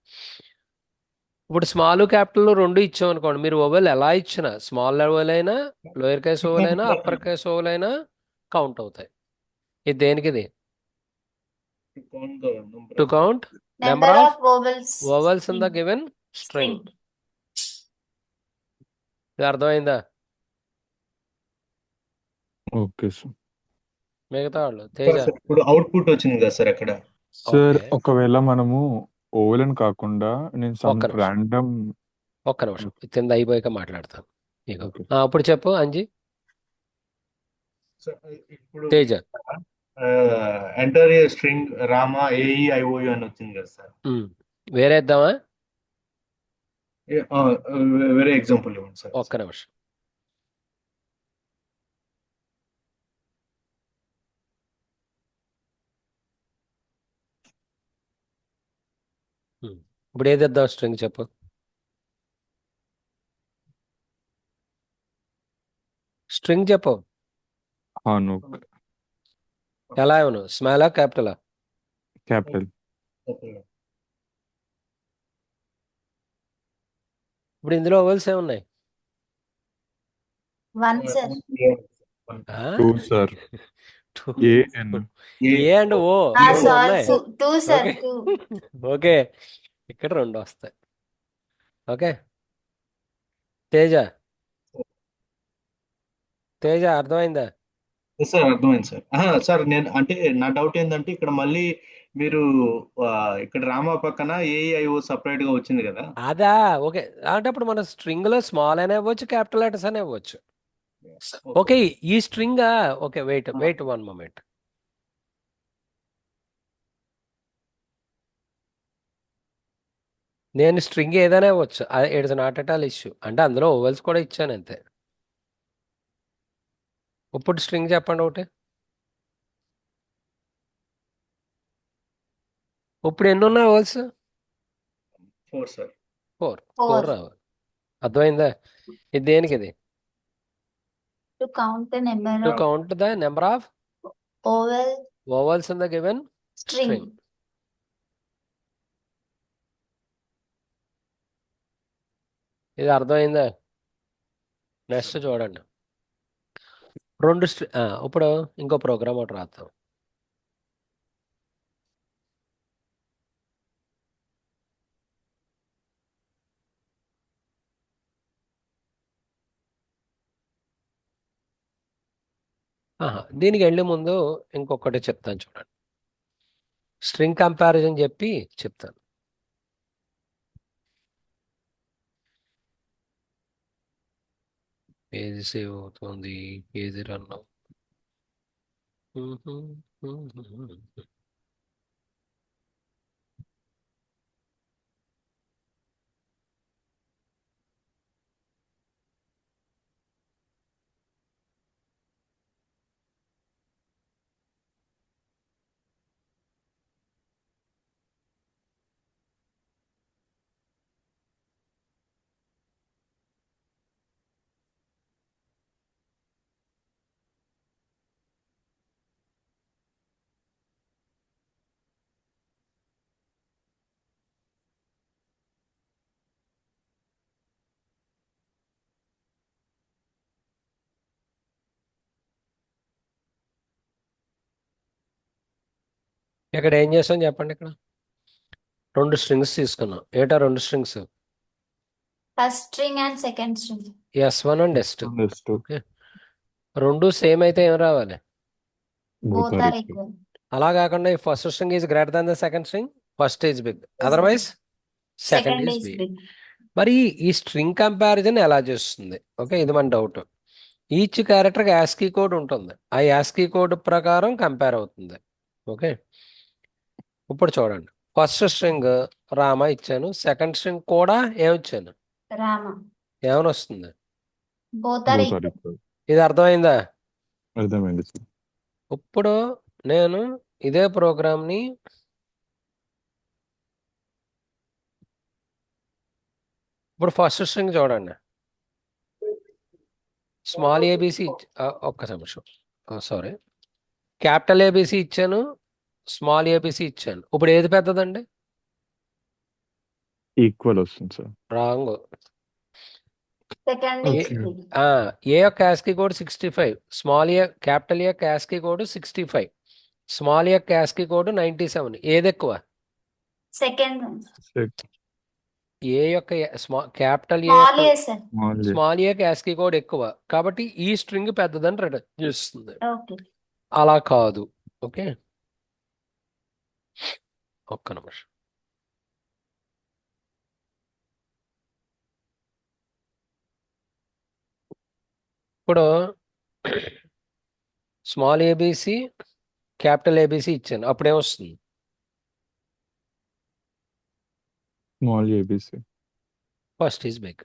ఇప్పుడు స్మాల్ క్యాపిటల్ రెండు ఇచ్చాం అనుకోండి, మీరు ఓవెల్ ఎలా ఇచ్చినా, స్మాల్ ఓవెల్ అయినా లోయర్ కేస్ ఓవెల్ అయినా అప్పర్ కేస్ ఓవెల్ అయినా కౌంట్ అవుతాయి. ఇది దేనికి? ఇది To count the number to of- count Number number of of vowels vowels in the in given string. String. ఇది అర్థమైందా? Okay sir. మిగతా వాళ్ళు తేజ. సార్, ఇప్పుడు అవుట్పుట్ వచ్చింది కదా సార్ అక్కడ. Sir okay. ఒకవేళ మనము ఓవెల్ కాకుండా నేను సమ్ ఒక్క నిమిషం. ర్యాండమ్. ఒక్క నిమిషం, కింద అయిపోయాక మాట్లాడతాను. ఇగో ఓకే. ఇప్పుడు చెప్పు అంజీ. సార్, ఇప్పుడు Teja. Enter a string Rama AEIOU అని వచ్చింది కదా సార్. వేరే ఇద్దామా? వేరే ఎగ్జాంపుల్ ఇవ్వండి సార్. ఒక్క నిమిషం. ఇప్పుడు ఏది ఇద్దాం స్ట్రింగ్ చెప్పు. స్ట్రింగ్ చెప్పు. హానుక్ ఎలా ఇవ్వను? స్మాలా క్యాపిటలా? క్యాపిటల్. ఓకే. ఇప్పుడు ఇందులో ఓవెల్స్ ఏమున్నాయి? 1, sir. Two sir. Two. A N. A and O Ah, రెండు sorry. ఉన్నాయి. 2, sir. ఓకే. 2. ఓకే, ఇక్కడ రెండు వస్తాయి. ఓకే. తేజ, తేజ అర్థమైందా? సార్ అర్థమైంది సార్. సార్ నేను అంటే నా డౌట్ ఏంటంటే ఇక్కడ మళ్ళీ మీరు ఇక్కడ రామా పక్కన ఏఈఐఓ సపరేట్ గా వచ్చింది కదా. అదా? ఓకే. అంటే అప్పుడు మన స్ట్రింగ్ లో స్మాల్ అనే ఇవ్వచ్చు, క్యాపిటల్ లెటర్స్ అనే ఇవ్వచ్చు. ఓకే, ఈ స్ట్రింగ్. Okay, wait 1 moment. నేను స్ట్రింగ్ ఏదైనా ఇవ్వచ్చు, it's not at all issue. అంటే అందులో ఓవెల్స్ కూడా ఇచ్చాను అంతే. ఇప్పుడు స్ట్రింగ్ చెప్పండి ఒకటి. ఇప్పుడు ఎన్ని ఉన్నాయి ఓవెల్స్? 4 సార్. 4. 4. 4 రావాలి. అర్థమైందా? ఇది దేనికి? ఇది To count the number to of count the number of vowel vowels in the given string. String. ఇది అర్థమైందా? నెక్స్ట్ చూడండి. ఇప్పుడు ఇంకో ప్రోగ్రామ్ ఒకటి రాద్దాం. దీనికి వెళ్ళే ముందు ఇంకొకటి చెప్తాను చూడండి. స్ట్రింగ్ కంపారిజన్ చెప్పి చెప్తాను. ఏది సేవ్ అవుతుంది, ఏది రన్ ఇక్కడ ఏం చేస్తాం చెప్పండి. ఇక్కడ రెండు స్ట్రింగ్స్ తీసుకున్నాం. ఏటా రెండు strings? First string and second string. S1 and S2. S2 okay, రెండు సేమ్ అయితే ఏం రావాలి? both Both are are equal. equal. అలా కాకుండా ఈ first string is greater than the second string, first is big, otherwise second Second is is big. big. మరి ఈ string comparison ఎలా చేస్తుంది? ఓకే, ఇది మన డౌట్. ఈచ్ క్యారెక్టర్కి యాస్కీ కోడ్ ఉంటుంది, ఆ యాస్కీ కోడ్ ప్రకారం కంపేర్ అవుతుంది. ఓకే, ఇప్పుడు చూడండి, ఫస్ట్ స్ట్రింగ్ రామ ఇచ్చాను, సెకండ్ స్ట్రింగ్ కూడా ఏమిచ్చాను? Rama. ఏమని వస్తుంది? Both are Both are equal. equal. ఇది అర్థమైందా? అర్థమైంది సార్. ఇప్పుడు నేను ఇదే ప్రోగ్రామ్ని ఇప్పుడు ఫస్ట్ స్ట్రింగ్ చూడండి, స్మాల్ ఏబిసి ఒక్క నిమిషం, సారీ, క్యాపిటల్ ఏబిసి ఇచ్చాను, స్మాల్ ఏబిసి ఇచ్చాను. ఇప్పుడు ఏది పెద్దదండి? ఈక్వల్ వస్తుంది sir. Wrong. Second is Okay. big. ఏ యొక్క యాస్కీ కోడ్ 65, స్మాల్ ఏ క్యాపిటల్ ఏ యాస్కీ కోడ్ 65, స్మాల్ ఏ యాస్కీ కోడ్ 97. ఏది ఎక్కువ? Second one. ఏ యొక్క క్యాపిటల్ ఏ Small యొక్క a sir. Small a. Small A ASCII code ఎక్కువ, కాబట్టి ఈ స్ట్రింగ్ పెద్దదని రిటర్న్ చేస్తుంది. Okay. అలా కాదు. ఓకే, ఒక్క నిమిషం. ఇప్పుడు స్మాల్ ఏబిసి క్యాపిటల్ ఏబిసి ఇచ్చాను, అప్పుడేమొస్తుంది? Small ABC. First is big.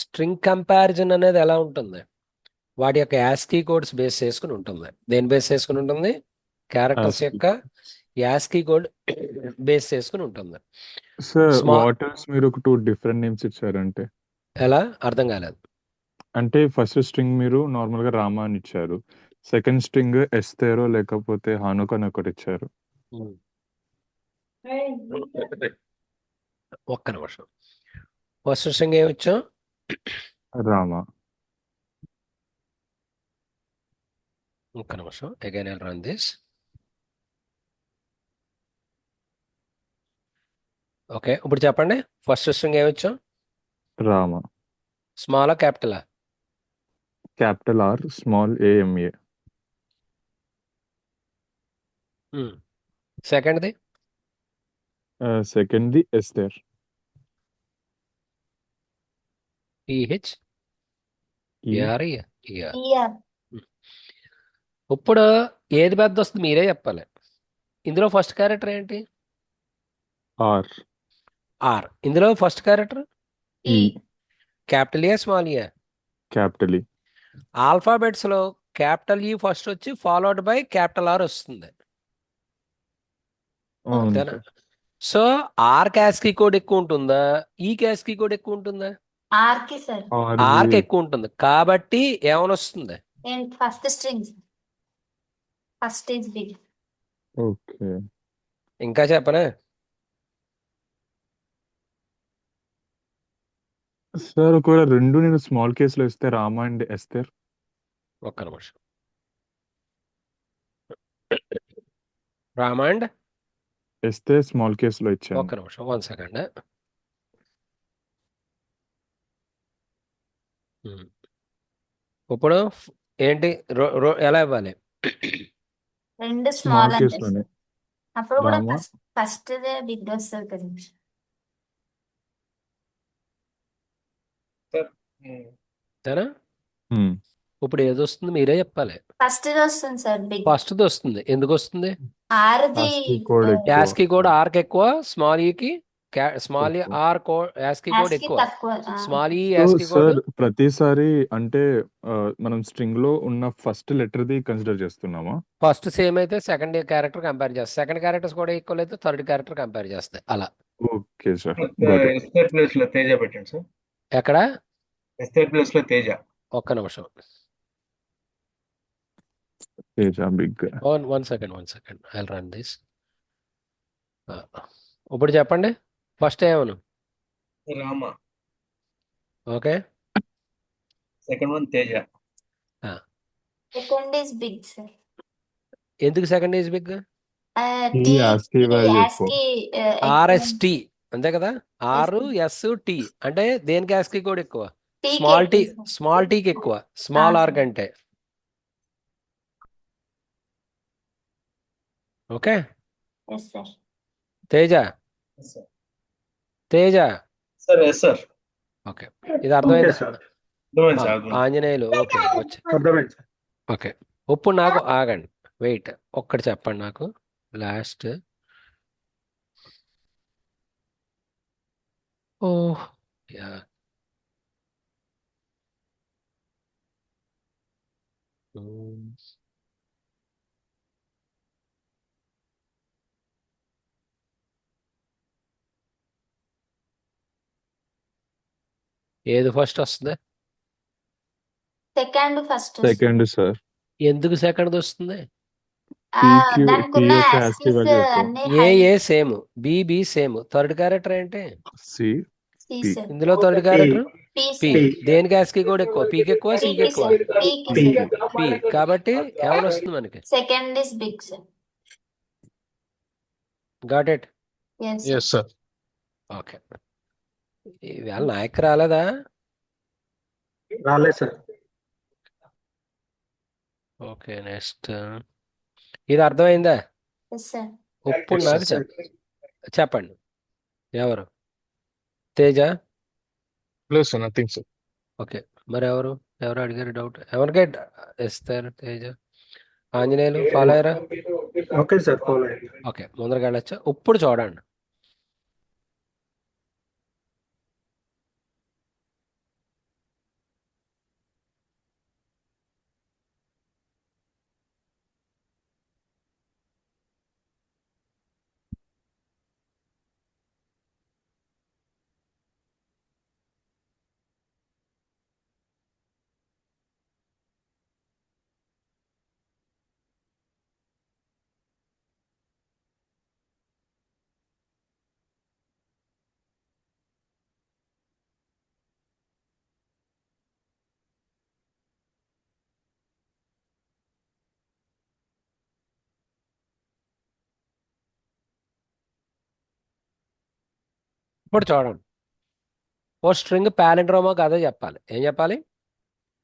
String comparison అనేది ఎలా ఉంటుంది? వాటి యొక్క యాస్కీ కోడ్స్ బేస్ చేసుకుని ఉంటుంది. దేని బేస్ చేసుకుని ఉంటుంది? Characters ASCII. యొక్క యాస్కీ కోడ్ బేస్ చేసుకుని ఉంటుంది. సార్ Small- వాట్ ఎల్స్ మీరు ఒక 2 డిఫరెంట్ నేమ్స్ ఇచ్చారంటే, ఎలా? అర్థం కాలేదు. అంటే ఫస్ట్ స్ట్రింగ్ మీరు నార్మల్ గా రామా అని ఇచ్చారు, సెకండ్ స్ట్రింగ్ ఎస్తేరో లేకపోతే హానుక్ అని ఒకటి ఇచ్చారు. ఒక్క నిమిషం, ఫస్ట్ స్ట్రింగ్ ఏమి ఇచ్చాం? రామా. ఒక్క నిమిషం, again I run this. Okay, ఇప్పుడు చెప్పండి, ఫస్ట్ స్ట్రింగ్ ఏమి ఇచ్చాం? రామా. స్మాలా క్యాపిటలా? Capital or small AMA. సెకండ్ది? సెకండ్ ది ఎస్తేర్. EH ARE. ER. ఇప్పుడు ఏది పెద్ద వస్తుంది మీరే చెప్పాలి. ఇందులో ఫస్ట్ క్యారెక్టర్ ఏంటి? ఆర్. ఆర్. ఇందులో ఫస్ట్ క్యారెక్టర్ ఈ. క్యాపిటల్ ఏ స్మాల్ ఏ? Capital E. ఆల్ఫాబెట్స్ లో క్యాపిటల్ ఈ ఫస్ట్ వచ్చి ఫాలోడ్ బై క్యాపిటల్ ఆర్ వస్తుంది. అవును అంతేనా? సార్. సో ఆర్ క్యాస్కీ కోడ్ ఎక్కువ ఉంటుందా, ఈ క్యాస్కీ కోడ్ ఎక్కువ ఉంటుందా? R కి sir. ఆర్కి ఎక్కువ ఉంటుంది, కాబట్టి ఏమని వస్తుంది? And first string. First is big. Okay. ఇంకా చెప్పనా? సార్ ఒకవేళ రెండు నేను స్మాల్ కేసులో ఇస్తే రామా అండ్ ఎస్తేర్. ఒక్క నిమిషం, రామాండ్ ఎస్తే స్మాల్ కేసులో ఇచ్చాను. ఒక్క నిమిషం, 1 సెకండ్. ఇప్పుడు ఏంటి ఎలా ఇవ్వాలి? రెండు స్మాల్ స్మాల్ అంటే కేసులోనే అప్పుడు కూడా రామా. ఫస్ట్ బిగ్ వస్తుంది కదా. సరేనా? Hmm. ఇప్పుడు ఏది వస్తుంది మీరే చెప్పాలి. ఫస్ట్ వస్తుంది సార్ బిగ్. ఫస్ట్ది వస్తుంది, ఎందుకు వస్తుంది? ఆర్ది ASCII కోడ్ ఎక్కువ. యాస్కీ కోడ్ ఆర్కి ఎక్కువ, స్మాల్ ఈకి స్మాల్ ఈ ఎక్కువ. ఆర్ కోడ్ యాస్కీ కోడ్ యాస్కి ఎక్కువ, తక్కువ. స్మాల్ ఈ సో యాస్కీ కోడ్. సార్ ప్రతిసారి అంటే మనం స్ట్రింగ్ లో ఉన్న ఫస్ట్ లెటర్ ది కన్సిడర్ చేస్తున్నామా? ఫస్ట్ సేమ్ అయితే సెకండ్ క్యారెక్టర్ కంపేర్ చేస్తాయి, సెకండ్ క్యారెక్టర్స్ కూడా ఈక్వల్ అయితే థర్డ్ క్యారెక్టర్ కంపేర్ చేస్తాయి. అలా. Okay sir, got it. Estate place లో తేజ పెట్టండి సార్. ఎక్కడ? ఎస్టేట్ ప్లేస్ లో తేజ. ఒక్క నిమిషం, Teja big. One second, I run this. ఇప్పుడు చెప్పండి, ఫస్ట్ ఏమను? Rama. Okay, second one Teja. Second is big sir. ఎందుకు second is big? E T ASCII value ఎక్కువ. యాస్కి ఎక్కువ ఆర్ఎస్టి అంతే కదా, ఆర్ ఎస్ టీ అంటే దేనికి యాస్కి కోడ్ ఎక్కువ? స్మాల్ టీ, స్మాల్ టీకి ఎక్కువ, స్మాల్ ఆర్ కంటే. Okay yes sir. Teja, Teja. Sir yes sir. Okay, ఇది అర్థమైందా? అర్థమైంది సార్, అర్థమైంది. ఆంజనేయులు ఓకే వచ్చి. అర్థమైంది సార్. ఓకే, ఇప్పుడు నాకు ఆగండి, వెయిట్ ఒక్కటి చెప్పండి నాకు లాస్ట్. ఓ యా, ఏది ఫస్ట్ వస్తుంది? Second first second sir. ఎందుకు సెకండ్ వస్తుంది? దానికి టీ ఉన్న యొక్క యాస్కీ యాస్కిస్ వాల్యూ ఎక్కువ. అన్ని A same, B same, third character ఏంటి సి పి. ఇందులో? Third character P P. దేనికి యాస్కి కూడా ఎక్కువ? పీకి ఎక్కువ, సికి ఎక్కువ? పి. కాబట్టి ఏమైనా వస్తుంది మనకి? Second is big sir. Got it. Yes sir. Okay, ఈవేళ నాయక్ రాలేదా? రాలేదు సార్. ఓకే నెక్స్ట్, ఇది అర్థమైందా? Yes sir. ఇప్పుడు Yes, నాకు sir. చెప్పండి, ఎవరు? తేజ. లేదు సార్, నథింగ్ సార్. ఓకే, మరి ఎవరు ఎవరు అడిగారు డౌట్? ఎవరికే ఇస్తారు? తేజ, ఆంజనేయులు ఫాలో అయ్యారా? ఓకే సార్, ఫాలో అయ్యింది. ఓకే, ముందరకు వెళ్ళొచ్చా? ఇప్పుడు చూడండి, ఇప్పుడు చూడండి. ఓ స్ట్రింగ్ ప్యాలిండ్రోమా కాదో చెప్పాలి. ఏం చెప్పాలి?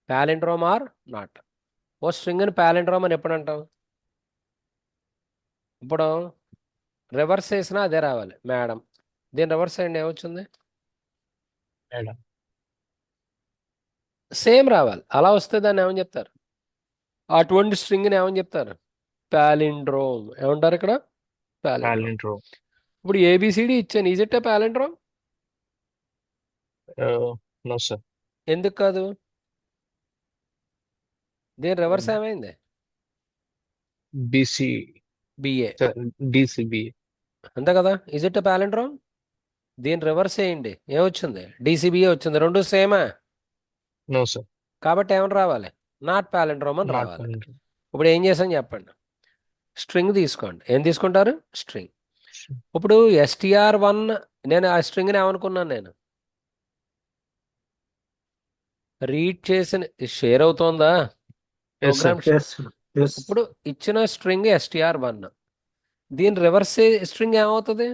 Palindrome or not. ఓ స్ట్రింగ్ని ప్యాలిండ్రోమ్ అని ఎప్పుడు అంటాం? ఇప్పుడు రివర్స్ చేసినా అదే రావాలి మేడం. దీని రివర్స్ అయ్యండి ఏమొచ్చింది? మేడం. సేమ్ రావాలి. అలా వస్తే దాన్ని ఏమని చెప్తారు? అటువంటి స్ట్రింగ్ని ఏమని చెప్తారు? ప్యాలిండ్రోమ్. ఏమంటారు ఇక్కడ? ప్యాలిండ్రోమ్. ప్యాలిండ్రోమ్. ఇప్పుడు ఏబిసిడి ఇచ్చాను, is it a palindrome? No sir. ఎందుకు కాదు? దీని రివర్స్ ఏమైంది? BC BA, DCB. అంతే కదా? Is it a palindrome? దీని రివర్స్ చేయండి, ఏమొచ్చింది? డిసిబిఏ వచ్చింది. రెండు సేమా? No sir. కాబట్టి ఏమని రావాలి? నాట్ ప్యాలిండ్రోమ్ అని నాట్ రావాలి. ప్యాలిండ్రోమ్. ఇప్పుడు ఏం చేసాను చెప్పండి. స్ట్రింగ్ తీసుకోండి. ఏం తీసుకుంటారు? స్ట్రింగ్. ఇప్పుడు STR1, నేను ఆ స్ట్రింగ్ని ఏమనుకున్నాను? నేను రీడ్ చేసిన షేర్ అవుతోందా yes sir. Program? Yes yes ఇప్పుడు ఇచ్చిన స్ట్రింగ్ STR1, దీని రివర్స్ స్ట్రింగ్ ఏమవుతుంది?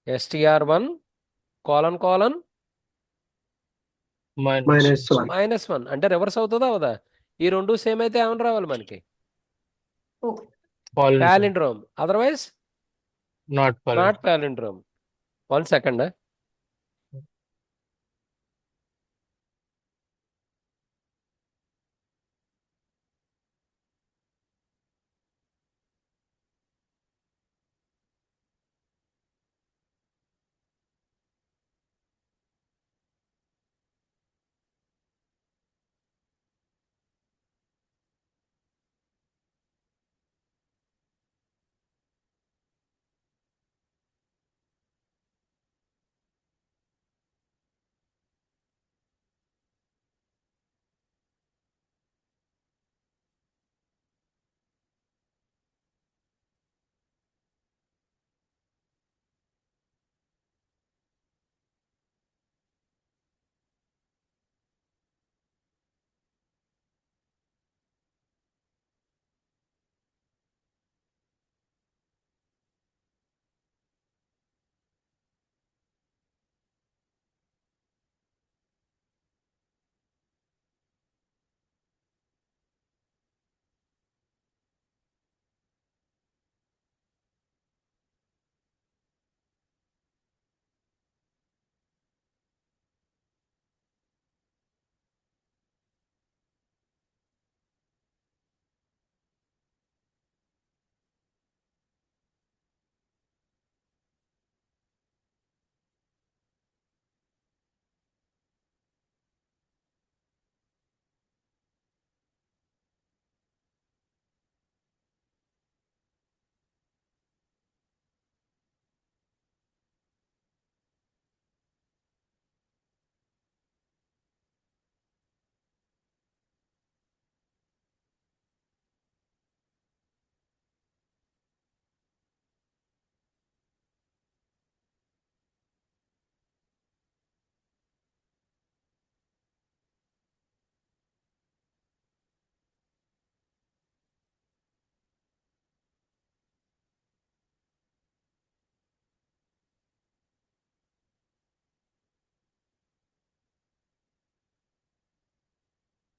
STR1 colon colon -1. -1 అంటే రివర్స్ అవుతుందా అవదా? ఈ రెండు సేమ్ అయితే ఏమని రావాలి మనకి? Palindrome. Otherwise not not palindrome. 1 second.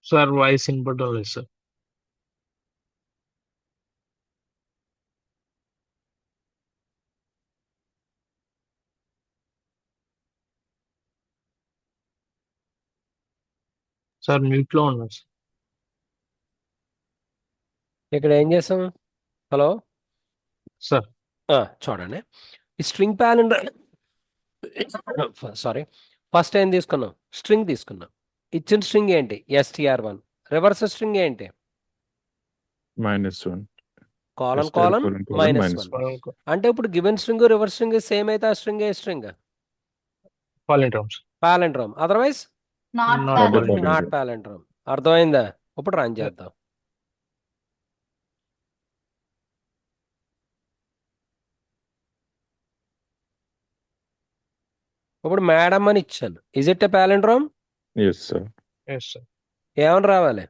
Sir, voice input only, sir. Sir, mute లో ఉన్నా sir. ఇక్కడ ఏం చేసాం? హలో Sir, చూడండి, ఈ స్ట్రింగ్ ప్యాలెండర్ సారీ, ఫస్ట్ ఏం తీసుకున్నాం? స్ట్రింగ్ తీసుకున్నాం. ఇచ్చిన స్ట్రింగ్ ఏంటి? str1. రివర్స్ స్ట్రింగ్ ఏంటి? -1. Colon STR colon colon colon -1. -1. అంటే ఇప్పుడు given string reverse string same అయితే ఆ string a string? palindromes. Palindrome. Otherwise Not Not Not a palindrome. palindrome. Not palindrome. అర్థమైందా? ఇప్పుడు రన్ చేద్దాం. ఇప్పుడు మేడం అని ఇచ్చాను. Is it a palindrome? Yes, sir. Yes, sir. ఏమని రావాలి?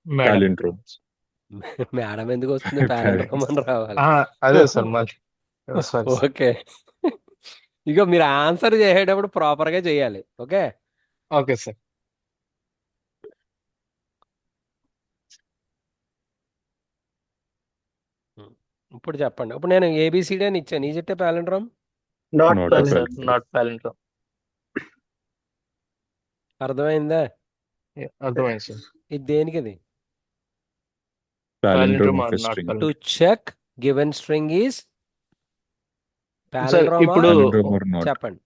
Madam. Palindrome. మేడం ఎందుకు వస్తుంది? ప్యాలెండ్రోమ్ అని రావాలి. అదే సార్ మళ్ళీ. Sorry, sir. ఓకే. ఇక మీరు ఆన్సర్ చేసేటప్పుడు ప్రాపర్ గా చేయాలి. ఓకే. Okay, sir. ఇప్పుడు చెప్పండి. ఇప్పుడు నేను ఏబిసిడి అని ఇచ్చాను. Is it a palindrome? Not Not a palindrome, sir. palindrome. Not palindrome. అర్థమైందా? Yeah, అర్థమైంది సార్. ఇది దేనికి? ఇది Palindrome Palindrome of or a not string. To palindrome. Check given string is sir ప్యాలెండ్రోమా? ఇప్పుడు Palindrome or not. చెప్పండి.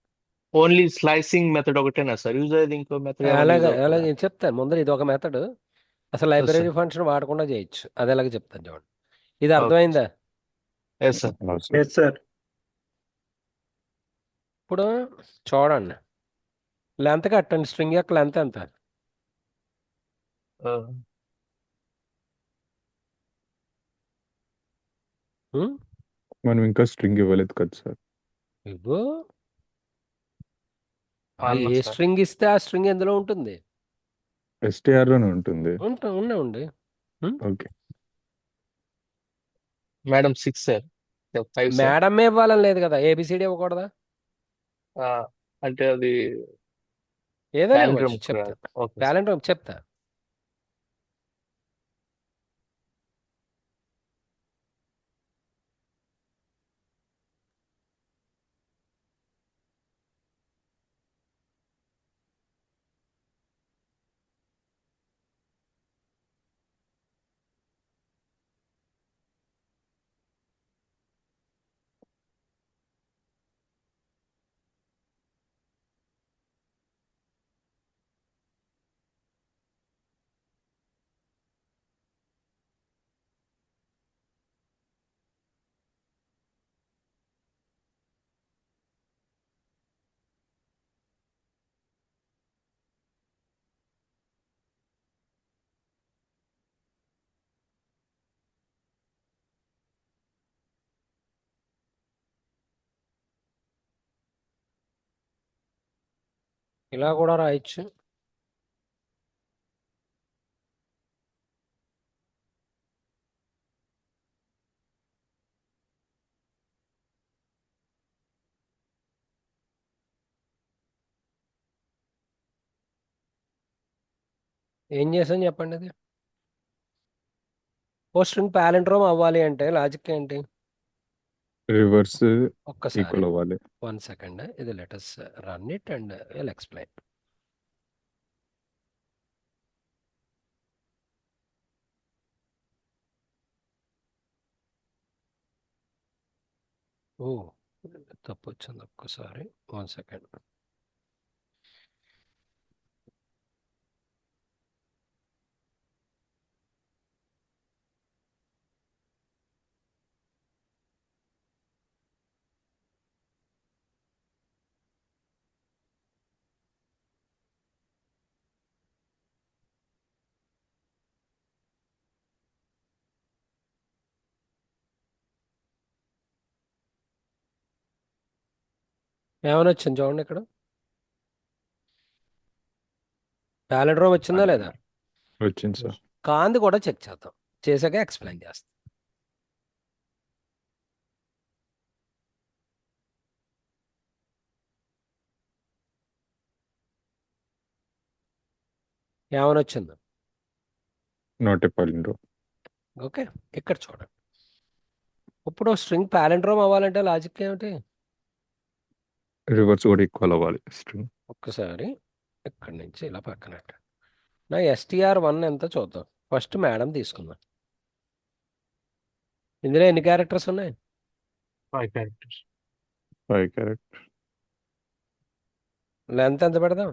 Only slicing method ఒకటేనా sir use అయ్యేది? ఇంకో మెథడ్ ఎలాగ చెప్తాను. ముందర ఇది ఒక మెథడ్. అసలు లైబ్రరీ ఫంక్షన్ వాడకుండా చేయొచ్చు. అది ఎలాగ చెప్తాను చూడండి. ఇది అర్థమైందా? Yes sir. No, sir. Sir. ఇప్పుడు చూడండి, లెంత్ కట్టండి. స్ట్రింగ్ యొక్క లెంత్ ఎంత? మనం ఇంకా స్ట్రింగ్ ఇవ్వలేదు కదా సార్. ఇవ్వు. అవునా ఏ సార్? స్ట్రింగ్ ఇస్తే ఆ స్ట్రింగ్ ఎందులో ఉంటుంది? STR లోనే ఉంటుంది. ఉండి. Okay. Madam 6 sir. 5 sir. Madam ఇవ్వాలని లేదు కదా. ఏబిసిడి ఇవ్వకూడదా? అంటే అది ఏదైనా palindrome ఇవ్వచ్చు. చెప్తా. కాదు. Okay sir. ప్యాలెండ్రోమ్ చెప్తా. ఇలా కూడా రాయొచ్చు. ఏం చేసాను చెప్పండి. అది ఓ స్ట్రింగ్ ప్యాలెండ్రోమ్ అవ్వాలి అంటే లాజిక్ ఏంటి? రివర్స్ ఒక్కసారి ఈక్వల్ అవ్వాలి. 1 సెకండ్. ఇది let's run it and will explain. ఓ తప్పు వచ్చింది. ఒక్కసారి 1 సెకండ్. ఏమైనా వచ్చింది చూడండి. ఇక్కడ ప్యాలెండ్రోమ్ వచ్చిందా లేదా? వచ్చింది సార్. కాంది కూడా చెక్ చేద్దాం. చేశాక ఎక్స్ప్లెయిన్ చేస్తాం. ఏమైనా వచ్చిందో నాట్ ఏ palindrome. ఓకే, ఇక్కడ చూడండి. ఇప్పుడు స్ట్రింగ్ ప్యాలిండ్రోమ్ అవ్వాలంటే లాజిక్ ఏమిటి? రివర్స్ కూడా ఈక్వల్ అవ్వాలి స్ట్రింగ్. ఒక్కసారి ఇక్కడి నుంచి ఇలా పక్కన నా STR1 ఎంత చూద్దాం. ఫస్ట్ మేడం తీసుకుందాం. ఇందులో ఎన్ని క్యారెక్టర్స్ ఉన్నాయి? 5 characters. 5 characters. లెంత్ ఎంత పెడదాం?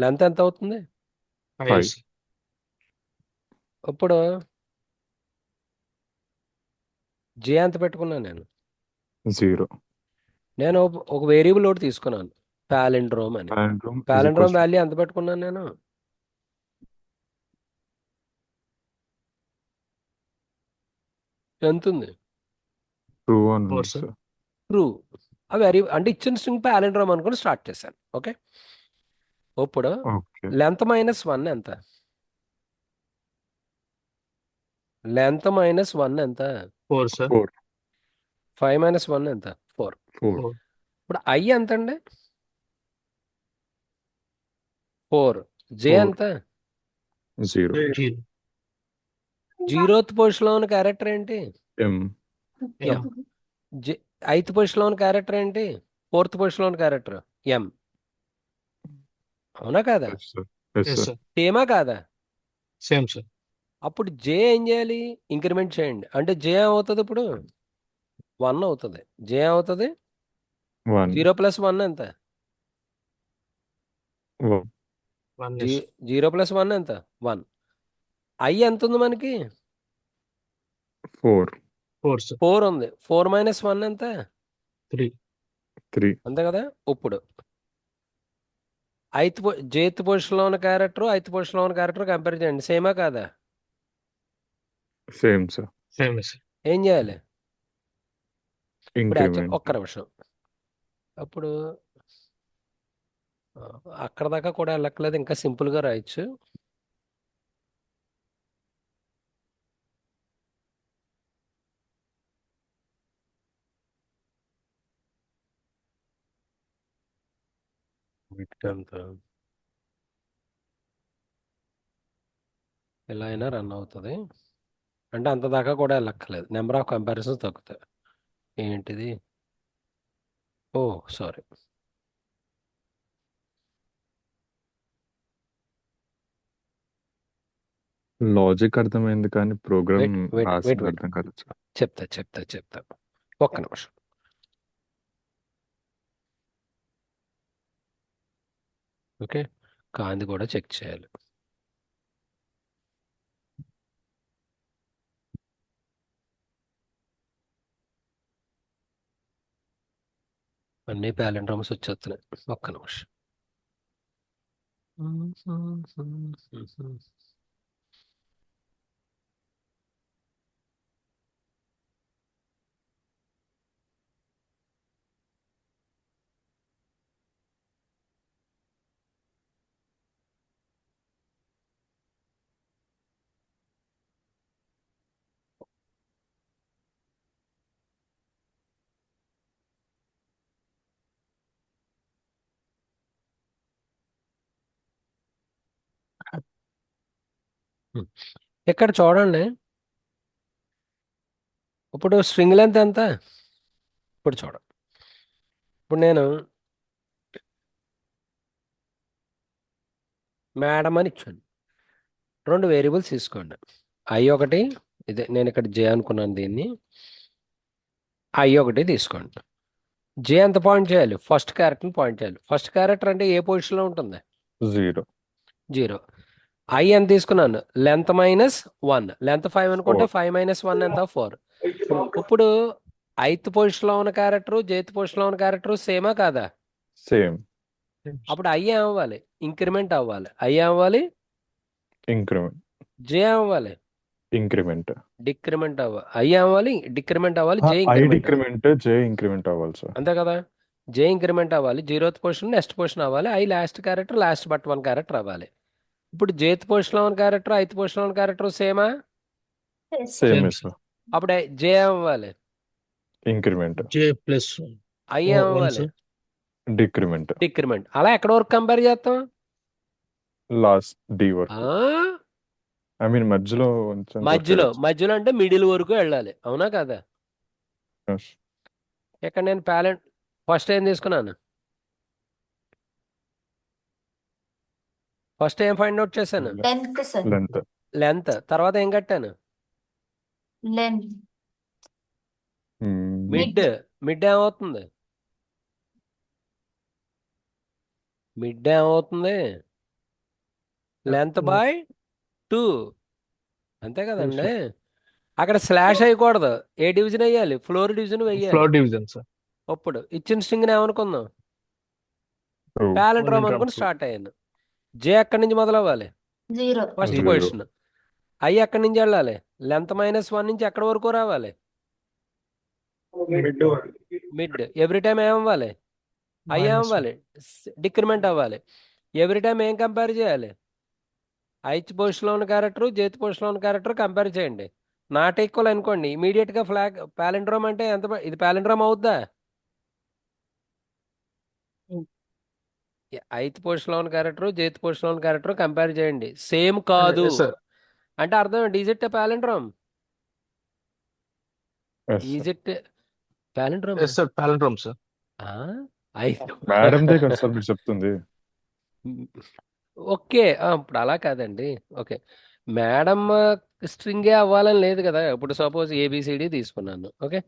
లెంత్ ఎంత అవుతుంది? 5 Five. sir. ఇప్పుడు జే ఎంత పెట్టుకున్నాను నేను? 0. నేను ఒక వేరియబుల్ ఒకటి తీసుకున్నాను, ప్యాలిండ్రోమ్ అని. Palindrome is palindrome equals to value ఎంత పెట్టుకున్నాను నేను? ఎంత ఉంది? true అని 4 ఉంది sir. సార్. ట్రూ. అంటే ఇచ్చిన స్ట్రింగ్ ప్యాలిండ్రోమ్ అనుకుని స్టార్ట్ చేశాను. ఓకే, ఇప్పుడు ఓకే. లెంత్ -1 ఎంత? లెంత్ -1 ఎంత? 4 sir. 4. 5 - 1 ఎంత? 4. 4. 4. ఇప్పుడు ఐ ఎంత అండి? 4. జే 4. ఎంత? 0. 0. 0th పొజిషన్లో ఉన్న క్యారెక్టర్ ఏంటి? M. M. జే 8th పొజిషన్లో ఉన్న క్యారెక్టర్ ఏంటి? 4th పొజిషన్లో ఉన్న క్యారెక్టర్ ఎం. అవునా కాదా? Yes sir. Yes Yes sir. sir. సేమా కాదా? Same sir. అప్పుడు జే ఏం చేయాలి? ఇంక్రిమెంట్ చేయండి. అంటే జే అవుతుంది ఇప్పుడు 1 అవుతుంది. జే అవుతుంది 1. 0 + 1 ఎంత? 1. 1 yes. 0 + 1 ఎంత? 1. ఐ ఎంత ఉంది మనకి? 4. 4 sir. 4 ఉంది. 4 - 1 ఎంత? 3. 3. అంతే కదా? ఇప్పుడు జేత్ పొజిషన్లో ఉన్న క్యారెక్టర్ 8th పొజిషన్లో ఉన్న క్యారెక్టర్ కంపేర్ చేయండి. సేమా కాదా? Same sir. Same sir. ఏం చేయాలి? ఇప్పుడు ఇంక్రిమెంట్. ఒక్క నిమిషం. అప్పుడు అక్కడ దాకా కూడా వెళ్ళక్కర్లేదు, ఇంకా సింపుల్గా రాయొచ్చు. వీటికంతా ఎలా అయినా రన్ అవుతుంది. అంటే అంత దాకా కూడా వెళ్ళక్కర్లేదు, నెంబర్ ఆఫ్ కంపారిజన్స్ తగ్గుతాయి. ఏంటిది? ఓ సారీ. లాజిక్ అర్థమైంది కానీ ప్రోగ్రామ్ wait. రాసింది అర్థం కాలేదు సార్. చెప్తా. ఒక్క నిమిషం. ఓకే, కాంది కూడా చెక్ చేయాలి. అన్ని ప్యాలిండ్రోమ్స్ వచ్చేస్తున్నాయి. ఒక్క నిమిషం. ఇక్కడ చూడండి. ఇప్పుడు స్ట్రింగ్ లెంత్ ఎంత? ఇప్పుడు చూడండి. ఇప్పుడు నేను మేడం అని ఇచ్చాను. 2 వేరియబుల్స్ తీసుకోండి. ఐ ఒకటి, ఇదే నేను ఇక్కడ జే అనుకున్నాను, దీన్ని ఐ ఒకటి తీసుకోండి. జే ఎంత పాయింట్ చేయాలి? ఫస్ట్ క్యారెక్టర్ని పాయింట్ చేయాలి. ఫస్ట్ క్యారెక్టర్ అంటే ఏ పొజిషన్లో ఉంటుంది? 0. 0. ఐ ఎంత తీసుకున్నాను? లెంత్ -1. లెంత్ 5 అనుకుంటే 5 - 1 ఎంత? 4. ఇప్పుడు 8th పొజిషన్లో ఉన్న క్యారెక్టర్ జేత్ పొజిషన్లో ఉన్న క్యారెక్టర్ సేమా కాదా? సేమ్. అప్పుడు ఐ ఏమవ్వాలి? ఇంక్రిమెంట్ అవ్వాలి. ఐ ఏమవ్వాలి? ఇంక్రిమెంట్. జే ఏమవ్వాలి? ఇంక్రిమెంట్. డిక్రిమెంట్ అవ్వాలి. ఐ ఏమవ్వాలి? డిక్రిమెంట్ అవ్వాలి. J I increment decrement, J increment అవ్వాలి సార్. అంతే కదా? జే ఇంక్రిమెంట్ అవ్వాలి. 0th పొజిషన్ నెక్స్ట్ పొజిషన్ అవ్వాలి. I last character, last but 1 character అవ్వాలి. ఇప్పుడు జేత్ పొజిషన్లో ఉన్న క్యారెక్టర్ 8th పొజిషన్లో ఉన్న క్యారెక్టర్ సేమా? Same Same sir. అప్పుడు జే ఏమవ్వాలి? ఇంక్రిమెంట్. J plus ఐ 1 ఏమవ్వాలి? sir. డిక్రిమెంట్. డిక్రిమెంట్. అలా ఎక్కడ వరకు కంపేర్ చేస్తాం? లాస్ట్ డి వరకు. ఐ మీన్ మధ్యలో కొంచెం కొట్టేయచ్చు. మధ్యలో అంటే మిడిల్ వరకు వెళ్ళాలి, అవునా కదా? Yes. ఇక్కడ నేను ప్యాలెంట్ ఫస్ట్ ఏం తీసుకున్నాను? ఫస్ట్ ఏం ఫైండ్ అవుట్ చేశాను? Length, sir. లెంత్. లెంత్. తర్వాత ఏం కట్టాను? Length. మిడ్. మిడ్ ఏమవుతుంది? మిడ్ ఏమవుతుంది? లెంత్ బై 2, అంతే కదండి? అక్కడ స్లాష్ అయ్యకూడదు, ఏ డివిజన్ వేయాలి? ఫ్లోర్ డివిజన్ వేయాలి. Floor division sir. ఇప్పుడు ఇచ్చిన స్ట్రింగ్ ఏమనుకుందాం? True. ప్యాలెండ్రోమ్ Palindrome అనుకుని true. స్టార్ట్ అయ్యాను. జే ఎక్కడి నుంచి మొదలవ్వాలి? 0. First Zero. పొజిషన్. ఐ ఎక్కడి నుంచి వెళ్ళాలి? లెంత్ -1 నుంచి ఎక్కడి వరకు రావాలి? మిడ్. ఎవ్రీ టైం ఏమవ్వాలి? ఐ ఏమవ్వాలి? డిక్రిమెంట్ అవ్వాలి. ఎవ్రీ టైం ఏం కంపేర్ చేయాలి? ఐత్ పొజిషన్లో ఉన్న క్యారెక్టర్, జేత్ పొజిషన్లో ఉన్న క్యారెక్టర్ కంపేర్ చేయండి. నాట్ ఈక్వల్ అనుకోండి, ఇమీడియట్ గా ఫ్లాగ్. ప్యాలెండ్రోమ్ అంటే ఎంత ఇది ప్యాలెండ్రోమ్ అవుద్దా? ఐత్ పొజిషన్లో ఉన్న క్యారెక్టర్, జేత్ పొజిషన్లో ఉన్న క్యారెక్టర్ కంపేర్ చేయండి, సేమ్ కాదు Yes, sir. అంటే అర్థం ఏంటి? Is it palindrome? Yes, sir. Is it palindrome? Yes, sir. Palindrome, sir. Madam they కదా సార్ మీరు చెప్తుంది. ఓకే, ఇప్పుడు అలా కాదండి. ఓకే, మేడం స్ట్రింగే అవ్వాలని లేదు కదా. ఇప్పుడు సపోజ్ ఏబిసిడి తీసుకున్నాను. ఓకే,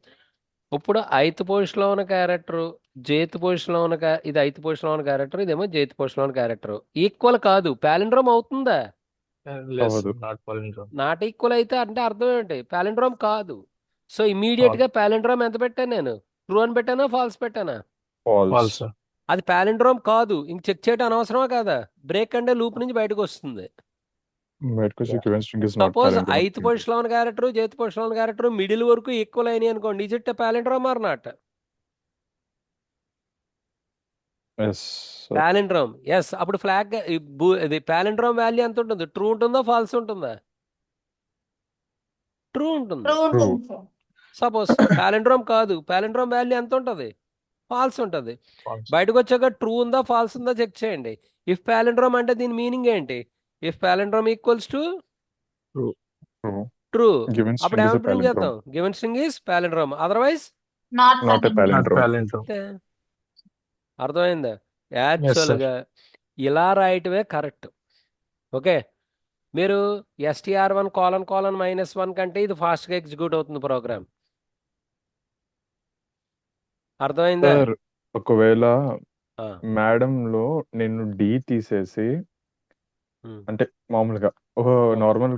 ఇప్పుడు ఐత్ పొజిషన్లో ఉన్న క్యారెక్టర్, జేత్ పొజిషన్లో ఉన్న ఇది ఐత్ పొజిషన్లో ఉన్న క్యారెక్టర్, ఇదేమో జేత్ పొజిషన్లో ఉన్న క్యారెక్టర్. ఈక్వల్ కాదు, ప్యాలెండ్రోమ్ అవుతుందా? Less, అవ్వదు. not palindrome. నాట్ ఈక్వల్ అయితే అంటే అర్థం ఏంటి? ప్యాలెండ్రోమ్ కాదు. సో ఇమీడియట్ గా ప్యాలెండ్రోమ్ ఎంత పెట్టాను నేను? ట్రూ అని పెట్టానా, ఫాల్స్ పెట్టానా? False, false. sir. అది ప్యాలెండ్రోమ్ కాదు, ఇంక చెక్ చేయడం అనవసరమా కాదా? బ్రేక్ అంటే లూప్ నుంచి బయటకు వస్తుంది. బయటకు వచ్చి given string is not suppose palindrome. Ith position లో ఉన్న క్యారెక్టర్, జేత్ పొజిషన్ లో ఉన్న క్యారెక్టర్ మిడిల్ వరకు ఈక్వల్ అయినాయి అనుకోండి, is it palindrome or not? Yes. Palindrome, yes. అప్పుడు ఫ్లాగ్ ఇది ప్యాలెండ్రోమ్ వాల్యూ ఎంత ఉంటుంది? ట్రూ ఉంటుందా, ఫాల్స్ ఉంటుందా? ట్రూ ఉంటుంది. True ఉంటుంది, sir. సపోజ్ ప్యాలెండ్రోమ్ కాదు, ప్యాలెండ్రోమ్ వాల్యూ ఎంత ఉంటుంది? ఫాల్స్ ఉంటుంది. False. బయటకు వచ్చాక ట్రూ ఉందా, ఫాల్స్ ఉందా చెక్ చేయండి. ఇఫ్ ప్యాలెండ్రోమ్ అంటే దీని మీనింగ్ ఏంటి? If palindrome equals to True. True, Given అప్పుడు string is a ఏమని ప్రింట్ palindrome. చేద్దాం? Given string is palindrome, otherwise Not Not a palindrome. Not palindrome. palindrome. అర్థమైందా? sir. యాక్చువల్గా ఇలా రాయటమే కరెక్ట్. ఓకే, మీరు str1::1 కంటే ఇది ఫాస్ట్గా ఎగ్జిక్యూట్ అవుతుంది ప్రోగ్రామ్. అర్థమైందా? సార్ ఒకవేళ ఆ, మేడం లో నేను డి తీసేసి ఉమ్. అంటే మామూలుగా ఒక నార్మల్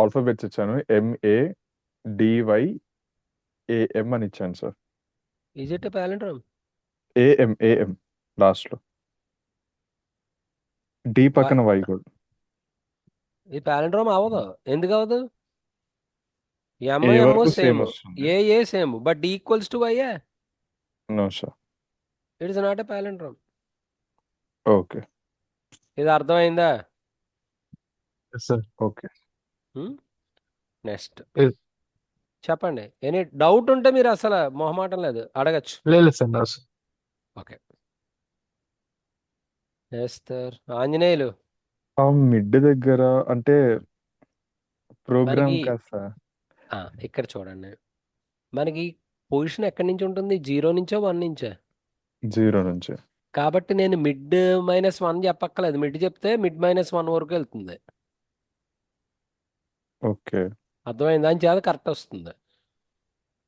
ఆల్ఫాబెట్స్ ఇచ్చాను, MADYAM అని ఇచ్చాను sir. Is it palindrome? AM last లో డి పక్కన వై కూడా. ఇది ప్యాలెండ్రోమ్ అవ్వదు. ఎందుకు అవ్వదు? ఎమ్ ఏ ఎమ్ వరకు సేమ్ సేమ్, వస్తుంది. A same, but D equals to Y. No sir. It is not a palindrome. Okay. ఇది అర్థమైందా? Yes, sir. Okay. Next Yes. చెప్పండి. ఎనీ డౌట్ ఉంటే మీరు అసలు మొహమాటం లేదు, అడగచ్చు. లేదు, sir. No, sir. Okay, sir Anjaneyulu ఆ మిడ్ దగ్గర అంటే ప్రోగ్రామ్ మనకి కాస్త ఇక్కడ చూడండి, మనకి పొజిషన్ ఎక్కడి నుంచి ఉంటుంది? 0 నుంచో 1 నుంచో? 0 నుంచి. కాబట్టి నేను మిడ్ -1 చెప్పక్కర్లేదు, మిడ్ చెప్తే మిడ్ -1 వరకు వెళ్తుంది. ఓకే. అర్థమైంది? దాని చేత కరెక్ట్ వస్తుంది.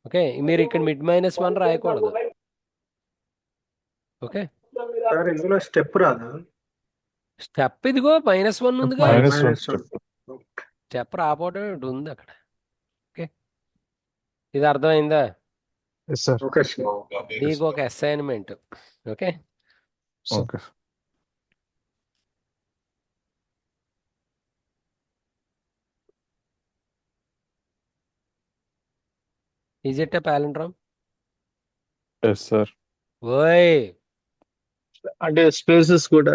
ఓకే, మీరు ఇక్కడ మిడ్ -1 రాయకూడదు. ఓకే, సార్ ఇందులో స్టెప్ రాదా? స్టెప్ ఇదిగో -1 ఉందిగా, -1 -1. స్టెప్. స్టెప్ రాపోవడం ఒకటి ఉంది అక్కడ. ఓకే, ఇది అర్థమైందా? Yes, sir. Okay sir. నీకు ఒక assignment. Okay, Sir. Okay. Is it palindrome? Yes sir. ఓయ్, అంటే స్పేసెస్ కూడా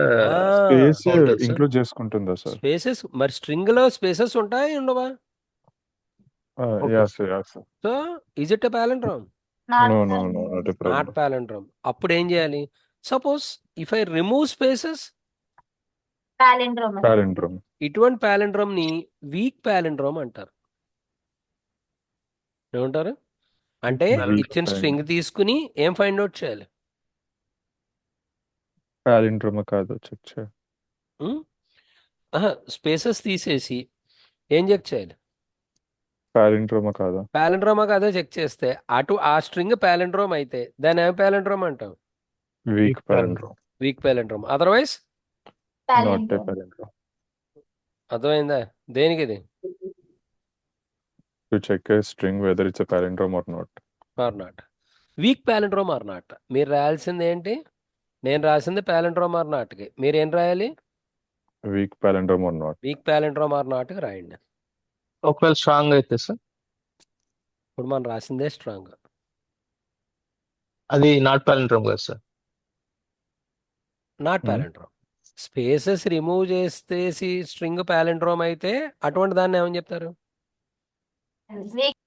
స్పేస్ అవుతుంది సార్. ఇంక్లూడ్ చేసుకుంటుందా సార్? స్పేసెస్, మరి స్ట్రింగ్ లో స్పేసెస్ ఉంటాయి ఉండవా? Yeah sir, yeah sir. So is it palindrome? Not no palindrome. Not a not problem. Palindrome. అప్పుడు ఏం చేయాలి? Suppose if I remove spaces, palindrome. Palindrome. ఇటువంటి palindrome ని వీక్ palindrome అంటారు. ఏమంటారు? అంటే Weak ఇచ్చిన palindrome. స్ట్రింగ్ తీసుకుని ఏం ఫైండ్ అవుట్ చేయాలి? పాలిండ్రోమా కాదో చెక్ చేయాలి. స్పేసెస్ తీసేసి ఏం చెక్ చేయాలి? పాలిండ్రోమా కాదా? పాలిండ్రోమా కాదో చెక్ చేస్తే ఆ స్ట్రింగ్ పాలిండ్రోమ్ అయితే దాన్ని ఏం పాలిండ్రోమ్ అంటాం? Weak palindrome. Weak palindrome. Otherwise not a Palindrome. Palindrome. అర్థమైందా? దేనికి ఇది? To check a string whether it's a palindrome or not. Or not. Weak palindrome or not. మీరు రాయాల్సింది ఏంటి? నేను రాసింది పాలిండ్రోమ్ ఆర్ నాట్కి. మీరు ఏం రాయాలి? Weak palindrome or not. Weak palindrome or నాట్కి రాయండి. ఒకవేళ స్ట్రాంగ్ అయితే సార్ ఇప్పుడు మనం రాసిందే స్ట్రాంగ్. అది నాట్ పాలిండ్రోమ్ కదా sir. Not palindrome. Spaces remove చేసేసి స్ట్రింగ్ పాలిండ్రోమ్ అయితే అటువంటి దాన్ని ఏమని చెప్తారు? Weak.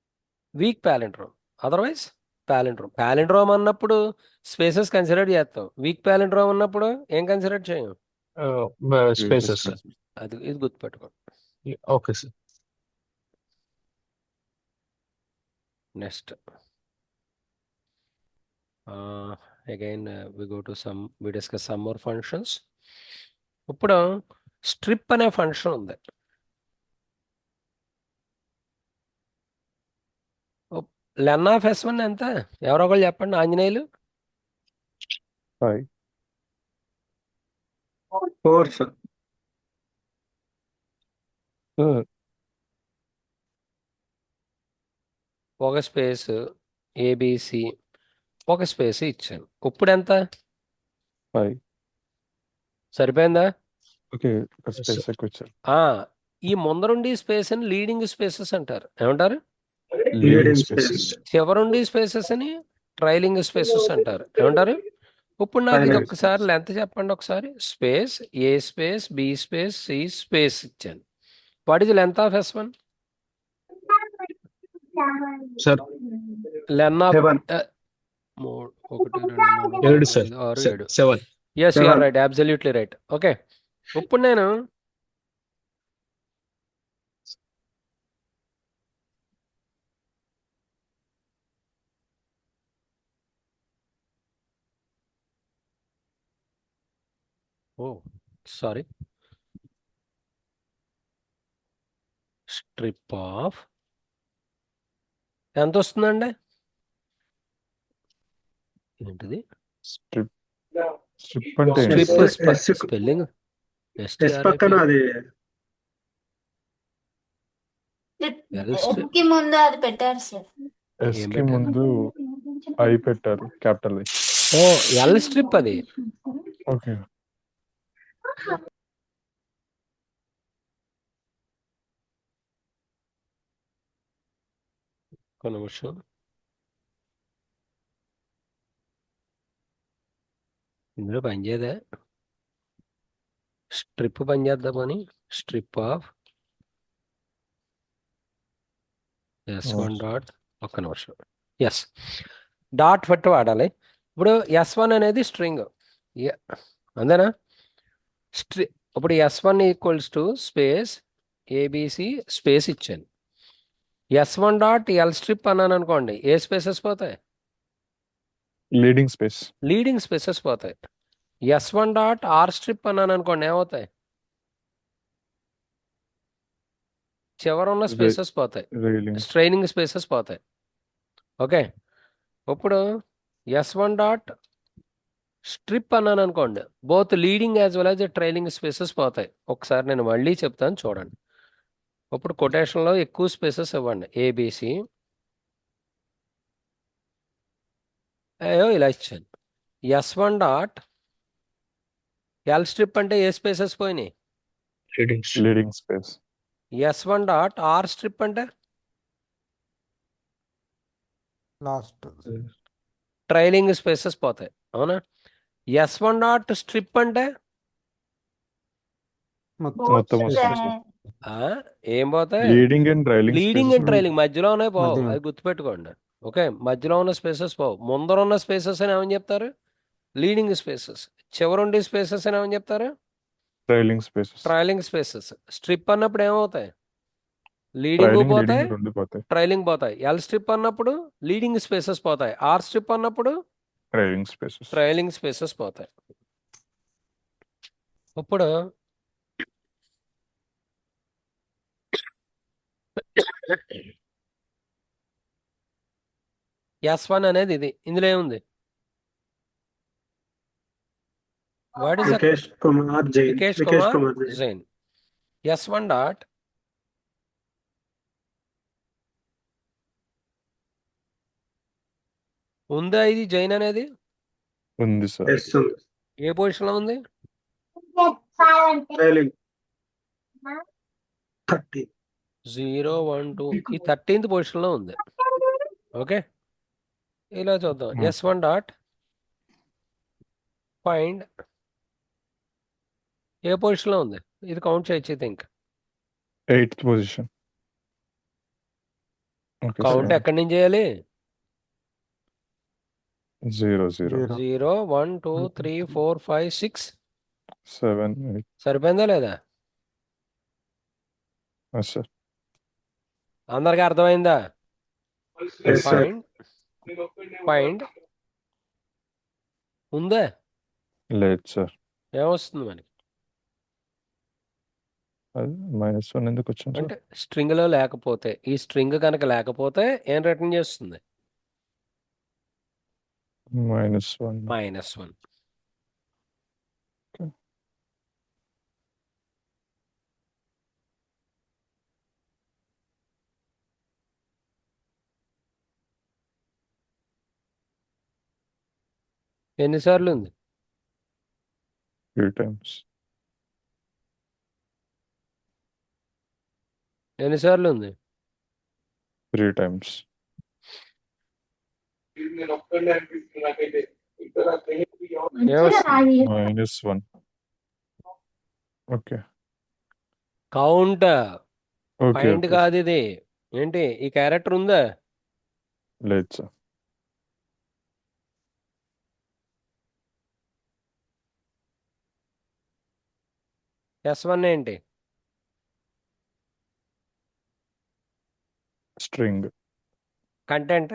Weak palindrome. Otherwise palindrome. Palindrome అన్నప్పుడు స్పేసెస్ కన్సిడర్ చేస్తాం. వీక్ పాలిండ్రోమ్ అన్నప్పుడు ఏం కన్సిడర్ చేయం. Spaces sir. అది ఇది గుర్తుపెట్టుకోండి. Okay sir. Next again we discuss some more functions. ఇప్పుడు స్ట్రిప్ అనే ఫంక్షన్ ఉంది. లెన్ ఆఫ్ S1 ఎంత? ఎవరో ఒకళ్ళు చెప్పండి. ఆంజనేయులు. 5. 4 సార్. ఒక స్పేస్ ఏబిసి ఒక స్పేస్ ఇచ్చాను. ఇప్పుడు ఎంత? 5. సరిపోయిందా? ఓకే, స్పేస్ ఎక్కువ ఇచ్చారు. ఈ ముందరుండి స్పేస్ అని లీడింగ్ స్పేసెస్ అంటారు. ఏమంటారు? Leading spaces. స్పేసెస్. చివరుండి స్పేసెస్ అని ట్రైలింగ్ స్పేసెస్ అంటారు. ఏమంటారు? ఇప్పుడు నాకు ఇది Trailing ఒక్కసారి spaces. లెంత్ చెప్పండి ఒకసారి. Space A space B space C space ఇచ్చాను. What is length of S1? Sir len of 7. 1 2 3 7 4 సార్. 5 6 7. 7. Yes, you are 7. Right, absolutely right. Okay, ఇప్పుడు నేను సారీ స్ట్రిప్ ఆఫ్ ఎంత వస్తుందండి? ఏంటిది? స్ట్రిప్ అంటే ఏంటి? స్ట్రిప్ S- స్పెల్లింగ్ S పక్కన అది S కి ముందు అది పెట్టారు సార్. ఎస్ ఏం కి పెట్టారు? ముందు ఐ పెట్టారు, క్యాపిటల్ ఐ. ఓ ఎల్ స్ట్రిప్ అది. ఓకే. ఒక నిమిషం. ఇందులో పనిచేయదా? స్ట్రిప్ పనిచేద్దామని స్ట్రిప్ ఆఫ్ S1 డాట్. ఒక్క నిమిషం. ఎస్, డాట్ పెట్టి వాడాలి. ఇప్పుడు S1 అనేది స్ట్రింగ్, అంతేనా? ఇప్పుడు S1 equals to space ABC space ఇచ్చాను. S1 డాట్ ఎల్ స్ట్రిప్ అన్నాను అనుకోండి, ఏ స్పేసెస్ పోతాయి? Leading space. లీడింగ్ స్పేసెస్ పోతాయి. S1 డాట్ ఆర్ స్ట్రిప్ అన్నాను అనుకోండి, ఏమవుతాయి? చివరున్న స్పేసెస్ పోతాయి, రైలింగ్. ట్రైలింగ్ స్పేసెస్ పోతాయి. ఓకే, ఇప్పుడు S1 డాట్ స్ట్రిప్ అన్నాను అనుకోండి, both leading as well as trailing spaces పోతాయి. ఒకసారి నేను మళ్ళీ చెప్తాను చూడండి. ఇప్పుడు కొటేషన్లో ఎక్కువ స్పేసెస్ ఇవ్వండి. ఏబిసి అయ్యో ఇలా ఇచ్చాను. S1 డాట్ ఎల్ స్ట్రిప్ అంటే ఏ స్పేసెస్ పోయినాయి? Leading space. S1 dot R strip అంటే లాస్ట్ ట్రైలింగ్ స్పేసెస్ పోతాయి. అవునా? S1 డాట్ స్ట్రిప్ అంటే మొత్తం ఏం పోతాయి? Leading and trailing. Leading and trailing మధ్యలో ఉన్నాయి పోవు, మధ్యలో. అది గుర్తుపెట్టుకోండి. ఓకే, మధ్యలో ఉన్న స్పేసెస్ పోవు. ముందర ఉన్న స్పేసెస్ అని ఏమని చెప్తారు? Leading spaces. చివరుండి స్పేసెస్ అని ఏమని చెప్తారు? Trailing spaces. Trailing spaces. Strip అన్నప్పుడు ఏమవుతాయి? లీడింగ్ ట్రైలింగ్ పోతాయి, లీడింగ్ రెండు పోతాయి. ట్రైలింగ్ పోతాయి. ఎల్ స్ట్రిప్ అన్నప్పుడు లీడింగ్ స్పేసెస్ పోతాయి. ఆర్ స్ట్రిప్ అన్నప్పుడు ట్రైలింగ్ స్పేసెస్. ట్రైలింగ్ స్పేసెస్ పోతాయి. ఇప్పుడు S1 అనేది ఇది. ఇందులో ఏముంది? What is Vikesh Kumar Jain. Vikesh Vikesh Kumar Kumar Jain. Jain. S1 dot ఉందా ఇది జైన్ అనేది? ఉంది సార్. ఎస్ ఉంది. ఏ పొజిషన్ లో ఉంది? ట్రైలింగ్ 30. 0 1 2 ఈ 13th పొజిషన్ లో ఉంది. ఓకే, ఇలా చూద్దాం. Hmm. S1 dot find a position లో ఉంది? ఇది కౌంట్ చేయొచ్చు. Think 8th position. Okay count sir. ఎక్కడి నుంచి చేయాలి? 0 0 0. 0 1 2 3 4 5 6 7 8. సరిపోయిందా లేదా? సార్. అందరికి అర్థమైందా? Yes sir. ఫైండ్ ఉందా? లేదు సార్. ఏమొస్తుంది మనకి? అది -1 ఎందుకు వచ్చింది సార్? అంటే స్ట్రింగ్ లో లేకపోతే, ఈ స్ట్రింగ్ కనుక లేకపోతే ఏం రిటర్న్ చేస్తుంది? -1. -1. Okay. ఎన్నిసార్లు ఉంది? 3 times. ఎన్నిసార్లు ఉంది? 3 times. -1. Okay. Count okay find okay. కాదు ఇది. ఏంటి ఈ క్యారెక్టర్ ఉందా? లేదు సార్. S1 ఏంటి? String content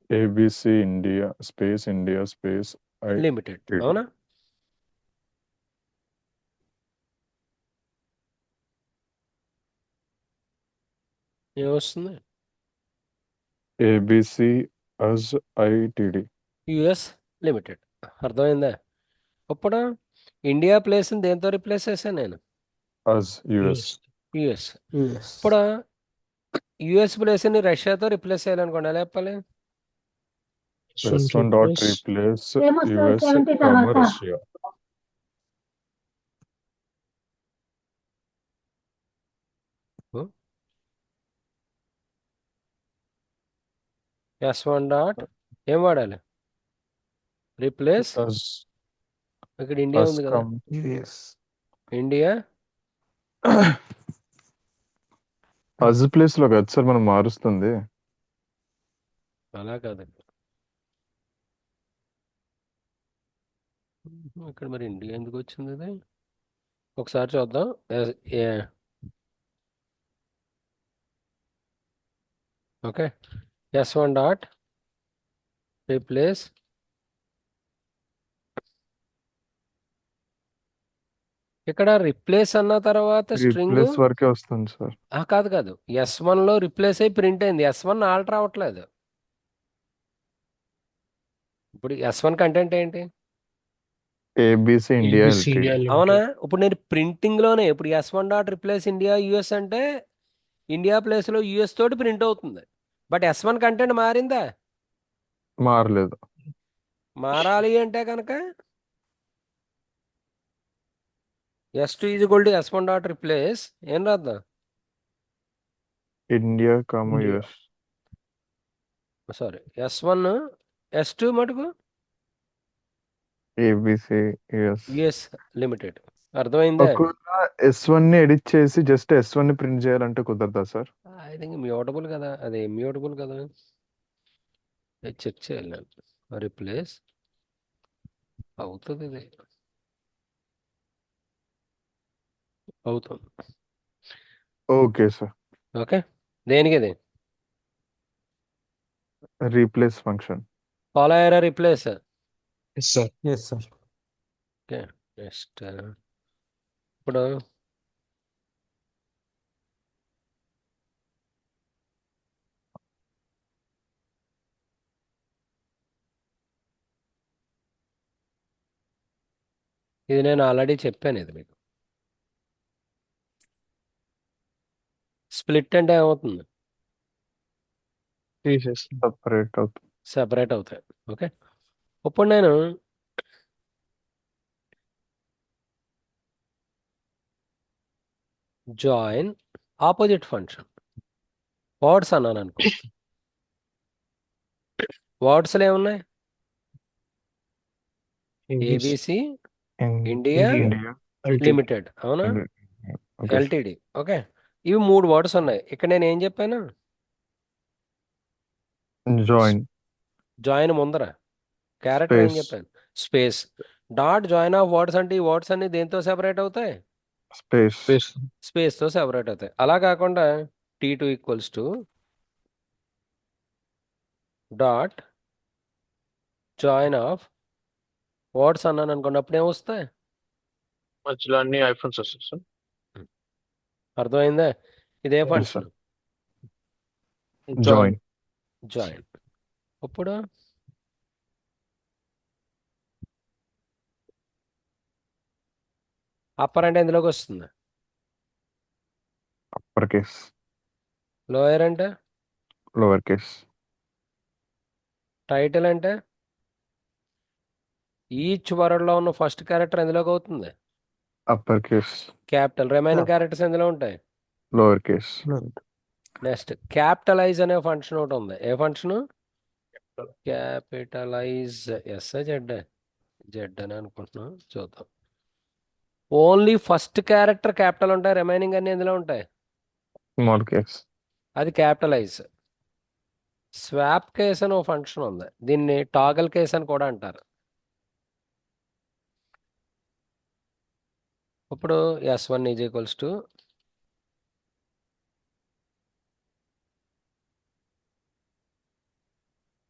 ABC India space India space I limited. TD. అవునా? ఏమొస్తుంది? ABC అజ్ ITD. US limited. అర్థమైందా? ఇప్పుడు ఇండియా ప్లేస్ దేంతో రిప్లేస్ చేశాను నేను? అజ్ US. యుఎస్. Yes. ఇప్పుడు యుఎస్ ప్లేస్ ని రష్యాతో రిప్లేస్ చేయాలనుకోండి, ఎలా చెప్పాలి? S1 dot replace US Russia. S1 dot ఏం వాడాలి? రిప్లేస్. అజ్ ఇక్కడ ఇండియా అజ్ ఉంది కదా, కమ్ US. ఇండియా. అజ్ ప్లేస్ లో కదా సార్ మనం మారుస్తుంది. అలా కాదు, ఇక్కడ మరి ఇండియా ఎందుకు వచ్చింది? ఇది ఒకసారి చూద్దాం. Okay, S1 dot replace. ఇక్కడ రిప్లేస్ అన్న తర్వాత స్ట్రింగ్ రీప్లేస్ వరకే వస్తుంది సార్. కాదు కాదు, S1 లో రిప్లేస్ అయి ప్రింట్ అయింది. S1 ఆల్టర్ అవ్వట్లేదు. ఇప్పుడు S1 కంటెంట్ ఏంటి? ABC India LTD. అవునా? ఇప్పుడు నేను ప్రింటింగ్ లోనే ఇప్పుడు S1 dot replace India US అంటే ఇండియా ప్లేస్ లో యుఎస్ తోటి ప్రింట్ అవుతుంది. బట్ S1 కంటెంట్ మారిందా? మారలేదు. మారాలి అంటే కనుక S2 is equal to S1 dot replace ఏం రాద్దాం? India US. Sorry, S1 S2 మటుకు ABC US. US limited. అర్థమైందా? ఒకవేళ S1 ని ఎడిట్ చేసి జస్ట్ S1 ని ప్రింట్ చేయాలంటే కుదరదా సార్? ఐ థింక్ మ్యూటబుల్ కదా, అది మ్యూటబుల్ కదా, చెక్ చేయాలి. రిప్లేస్ అవుతుంది ఇది. అవుతుంది. Okay sir. ఓకే, దేనికి ఇది? Replace function. ఫాలో అయ్యారా? Replace. Yes sir. Yes sir. Okay, next ఇప్పుడు ఇది నేను ఆల్రెడీ చెప్పాను ఇది మీకు. స్ప్లిట్ అంటే ఏమవుతుంది? తీసేస్తాం. సపరేట్ అవుతుంది. సెపరేట్ అవుతాయి. ఓకే, ఇప్పుడు నేను జాయిన్ ఆపోజిట్ ఫంక్షన్ వర్డ్స్ అన్నాను అనుకో. వర్డ్స్లో ఏమున్నాయి? ABC India India. లిమిటెడ్, అవునా? Okay sir. ఎల్టీడి. ఓకే, ఇవి 3 వర్డ్స్ ఉన్నాయి. ఇక్కడ నేను ఏం చెప్పాను? జాయిన్ జాయిన్ ముందర క్యారెక్టర్ ఏం స్పేస్ చెప్పాను? Space. Dot join of words అంటే ఈ వర్డ్స్ అన్ని దేంతో సెపరేట్ అవుతాయి? స్పేస్ స్పేస్తో సెపరేట్ అవుతాయి. అలా కాకుండా T2 equals to dot join of words అన్నాను అనుకోండి, అప్పుడు ఏమొస్తాయి? మధ్యలో అన్ని ఐఫోన్స్ వస్తాయి సార్. అర్థమైందా? ఇదే Yes, ఫంక్షన్ జాయిన్. జాయిన్. ఇప్పుడు అప్పర్ అంటే ఎందులోకి వస్తుంది? Upper case. లోయర్ అంటే? Lower case. టైటిల్ అంటే? ఈచ్ వర్డ్లో ఉన్న ఫస్ట్ క్యారెక్టర్ ఎందులోకి అవుతుంది? Upper case. Capital. Remaining characters ఎందులో ఉంటాయి? Lower case. నెక్స్ట్ క్యాపిటలైజ్ అనే ఫంక్షన్ ఒకటి ఉంది. ఏ function? Capitalize. S Z? Z అని అనుకుంటున్నాం, చూద్దాం. ఓన్లీ ఫస్ట్ క్యారెక్టర్ క్యాపిటల్ ఉంటాయి, రిమైనింగ్ అన్ని ఎందులో ఉంటాయి? Small case. అది క్యాపిటలైజ్. స్వాప్ కేస్ అని ఒక ఫంక్షన్ ఉంది, దీన్ని టాగల్ కేస్ అని కూడా అంటారు. ఇప్పుడు S1 is equals to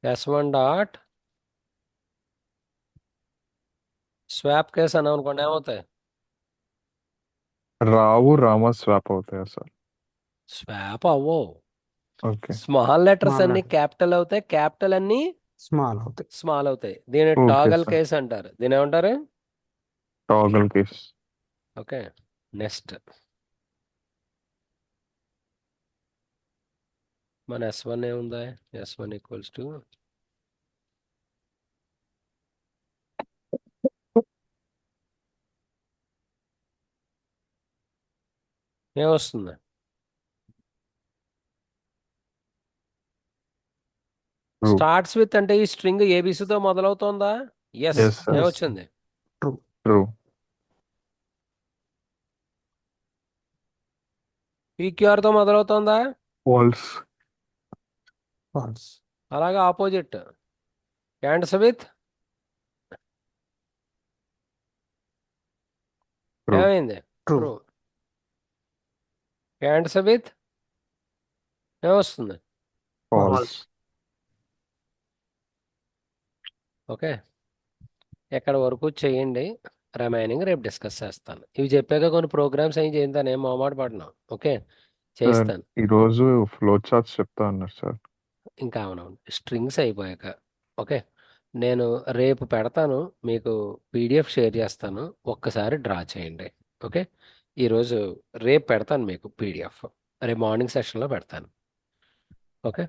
S1 dot swap case అని అనుకోండి, ఏమవుతాయి? రామ స్వాప్ అవుతాయా సార్? స్వాప్ అవ్వో. ఓకే. స్మాల్ లెటర్స్ Small అన్ని letter. క్యాపిటల్ అవుతాయి, క్యాపిటల్ అన్ని స్మాల్ అవుతాయి. స్మాల్ అవుతాయి. దీని Okay, టాగల్ sir. కేస్ అంటారు. దీని ఏమంటారు? Toggle case. ఓకే, నెక్స్ట్ మన S1 ఏముందా? S1 ఈక్వల్స్ టు ఏమొస్తుంది? True. స్టార్ట్స్ విత్ అంటే ఈ స్ట్రింగ్ ఏబిసితో మొదలవుతోందా? ఎస్. Yes, sir. ఏమొచ్చింది? ట్రూ. PQRతో మొదలవుతోందా? ఫాల్స్. ఫాల్స్. అలాగే ఆపోజిట్ ఎండ్స్ విత్ True. ఏమైంది? ట్రూ. ట్రూ. ఎండ్స్ విత్ ఏమొస్తుంది? ఫాల్స్. ఓకే, ఎక్కడ వరకు చేయండి, రిమైనింగ్ రేపు డిస్కస్ చేస్తాను. ఇవి చెప్పాక కొన్ని ప్రోగ్రామ్స్ ఏం చేస్తాను, ఏం మొహమాట పడినా. ఓకే, సార్ చేస్తాను. ఈరోజు ఫ్లో చార్ట్స్ చెప్తా అన్నారు సార్. ఇంకా అవునవును, స్ట్రింగ్స్ అయిపోయాక. ఓకే, నేను రేపు పెడతాను మీకు, PDF షేర్ చేస్తాను, ఒక్కసారి డ్రా చేయండి. ఓకే, ఈరోజు రేపు పెడతాను మీకు PDF, రేపు మార్నింగ్ సెషన్లో పెడతాను. ఓకే,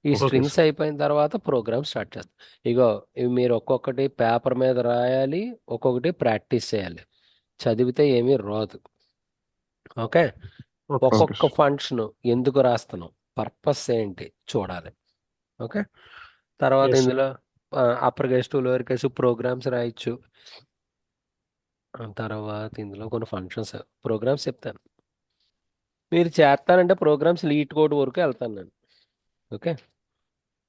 ఈ Okay, స్ట్రింగ్స్ అయిపోయిన తర్వాత ప్రోగ్రామ్ స్టార్ట్ చేస్తాం. ఇగో ఇవి మీరు ఒక్కొక్కటి పేపర్ మీద రాయాలి, ఒక్కొక్కటి ప్రాక్టీస్ చేయాలి. చదివితే ఏమీ రాదు. ఓకే, ఒక్కొక్క ఫంక్షన్ ఎందుకు రాస్తున్నాం, పర్పస్ ఏంటి చూడాలి. ఓకే, తర్వాత Yes, sir. ఇందులో upper case to lower case programs రాయొచ్చు. తర్వాత ఇందులో కొన్ని ఫంక్షన్స్ ప్రోగ్రామ్స్ చెప్తాను. మీరు చేస్తానంటే ప్రోగ్రామ్స్ లీడ్ కోడ్ వరకు వెళ్తాను నేను. ఓకే,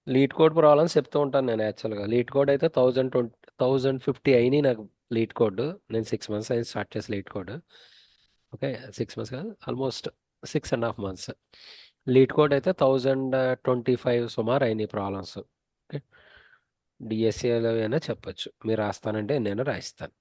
లీడ్ కోడ్ ప్రాబ్లమ్స్ చెప్తూ ఉంటాను నేను. యాక్చువల్గా లీడ్ కోడ్ అయితే 1050 అయినాయి నాకు లీడ్ కోడ్. నేను 6 months అయింది స్టార్ట్ చేసి లీడ్ కోడ్. ఓకే 6 months కాదు, ఆల్మోస్ట్ 6.5 months. లీడ్ కోడ్ అయితే 1025 సుమారు అయినాయి ప్రాబ్లమ్స్. ఓకే, డిఎస్ఏలో అయినా చెప్పొచ్చు, మీరు రాస్తానంటే నేను రాయిస్తాను.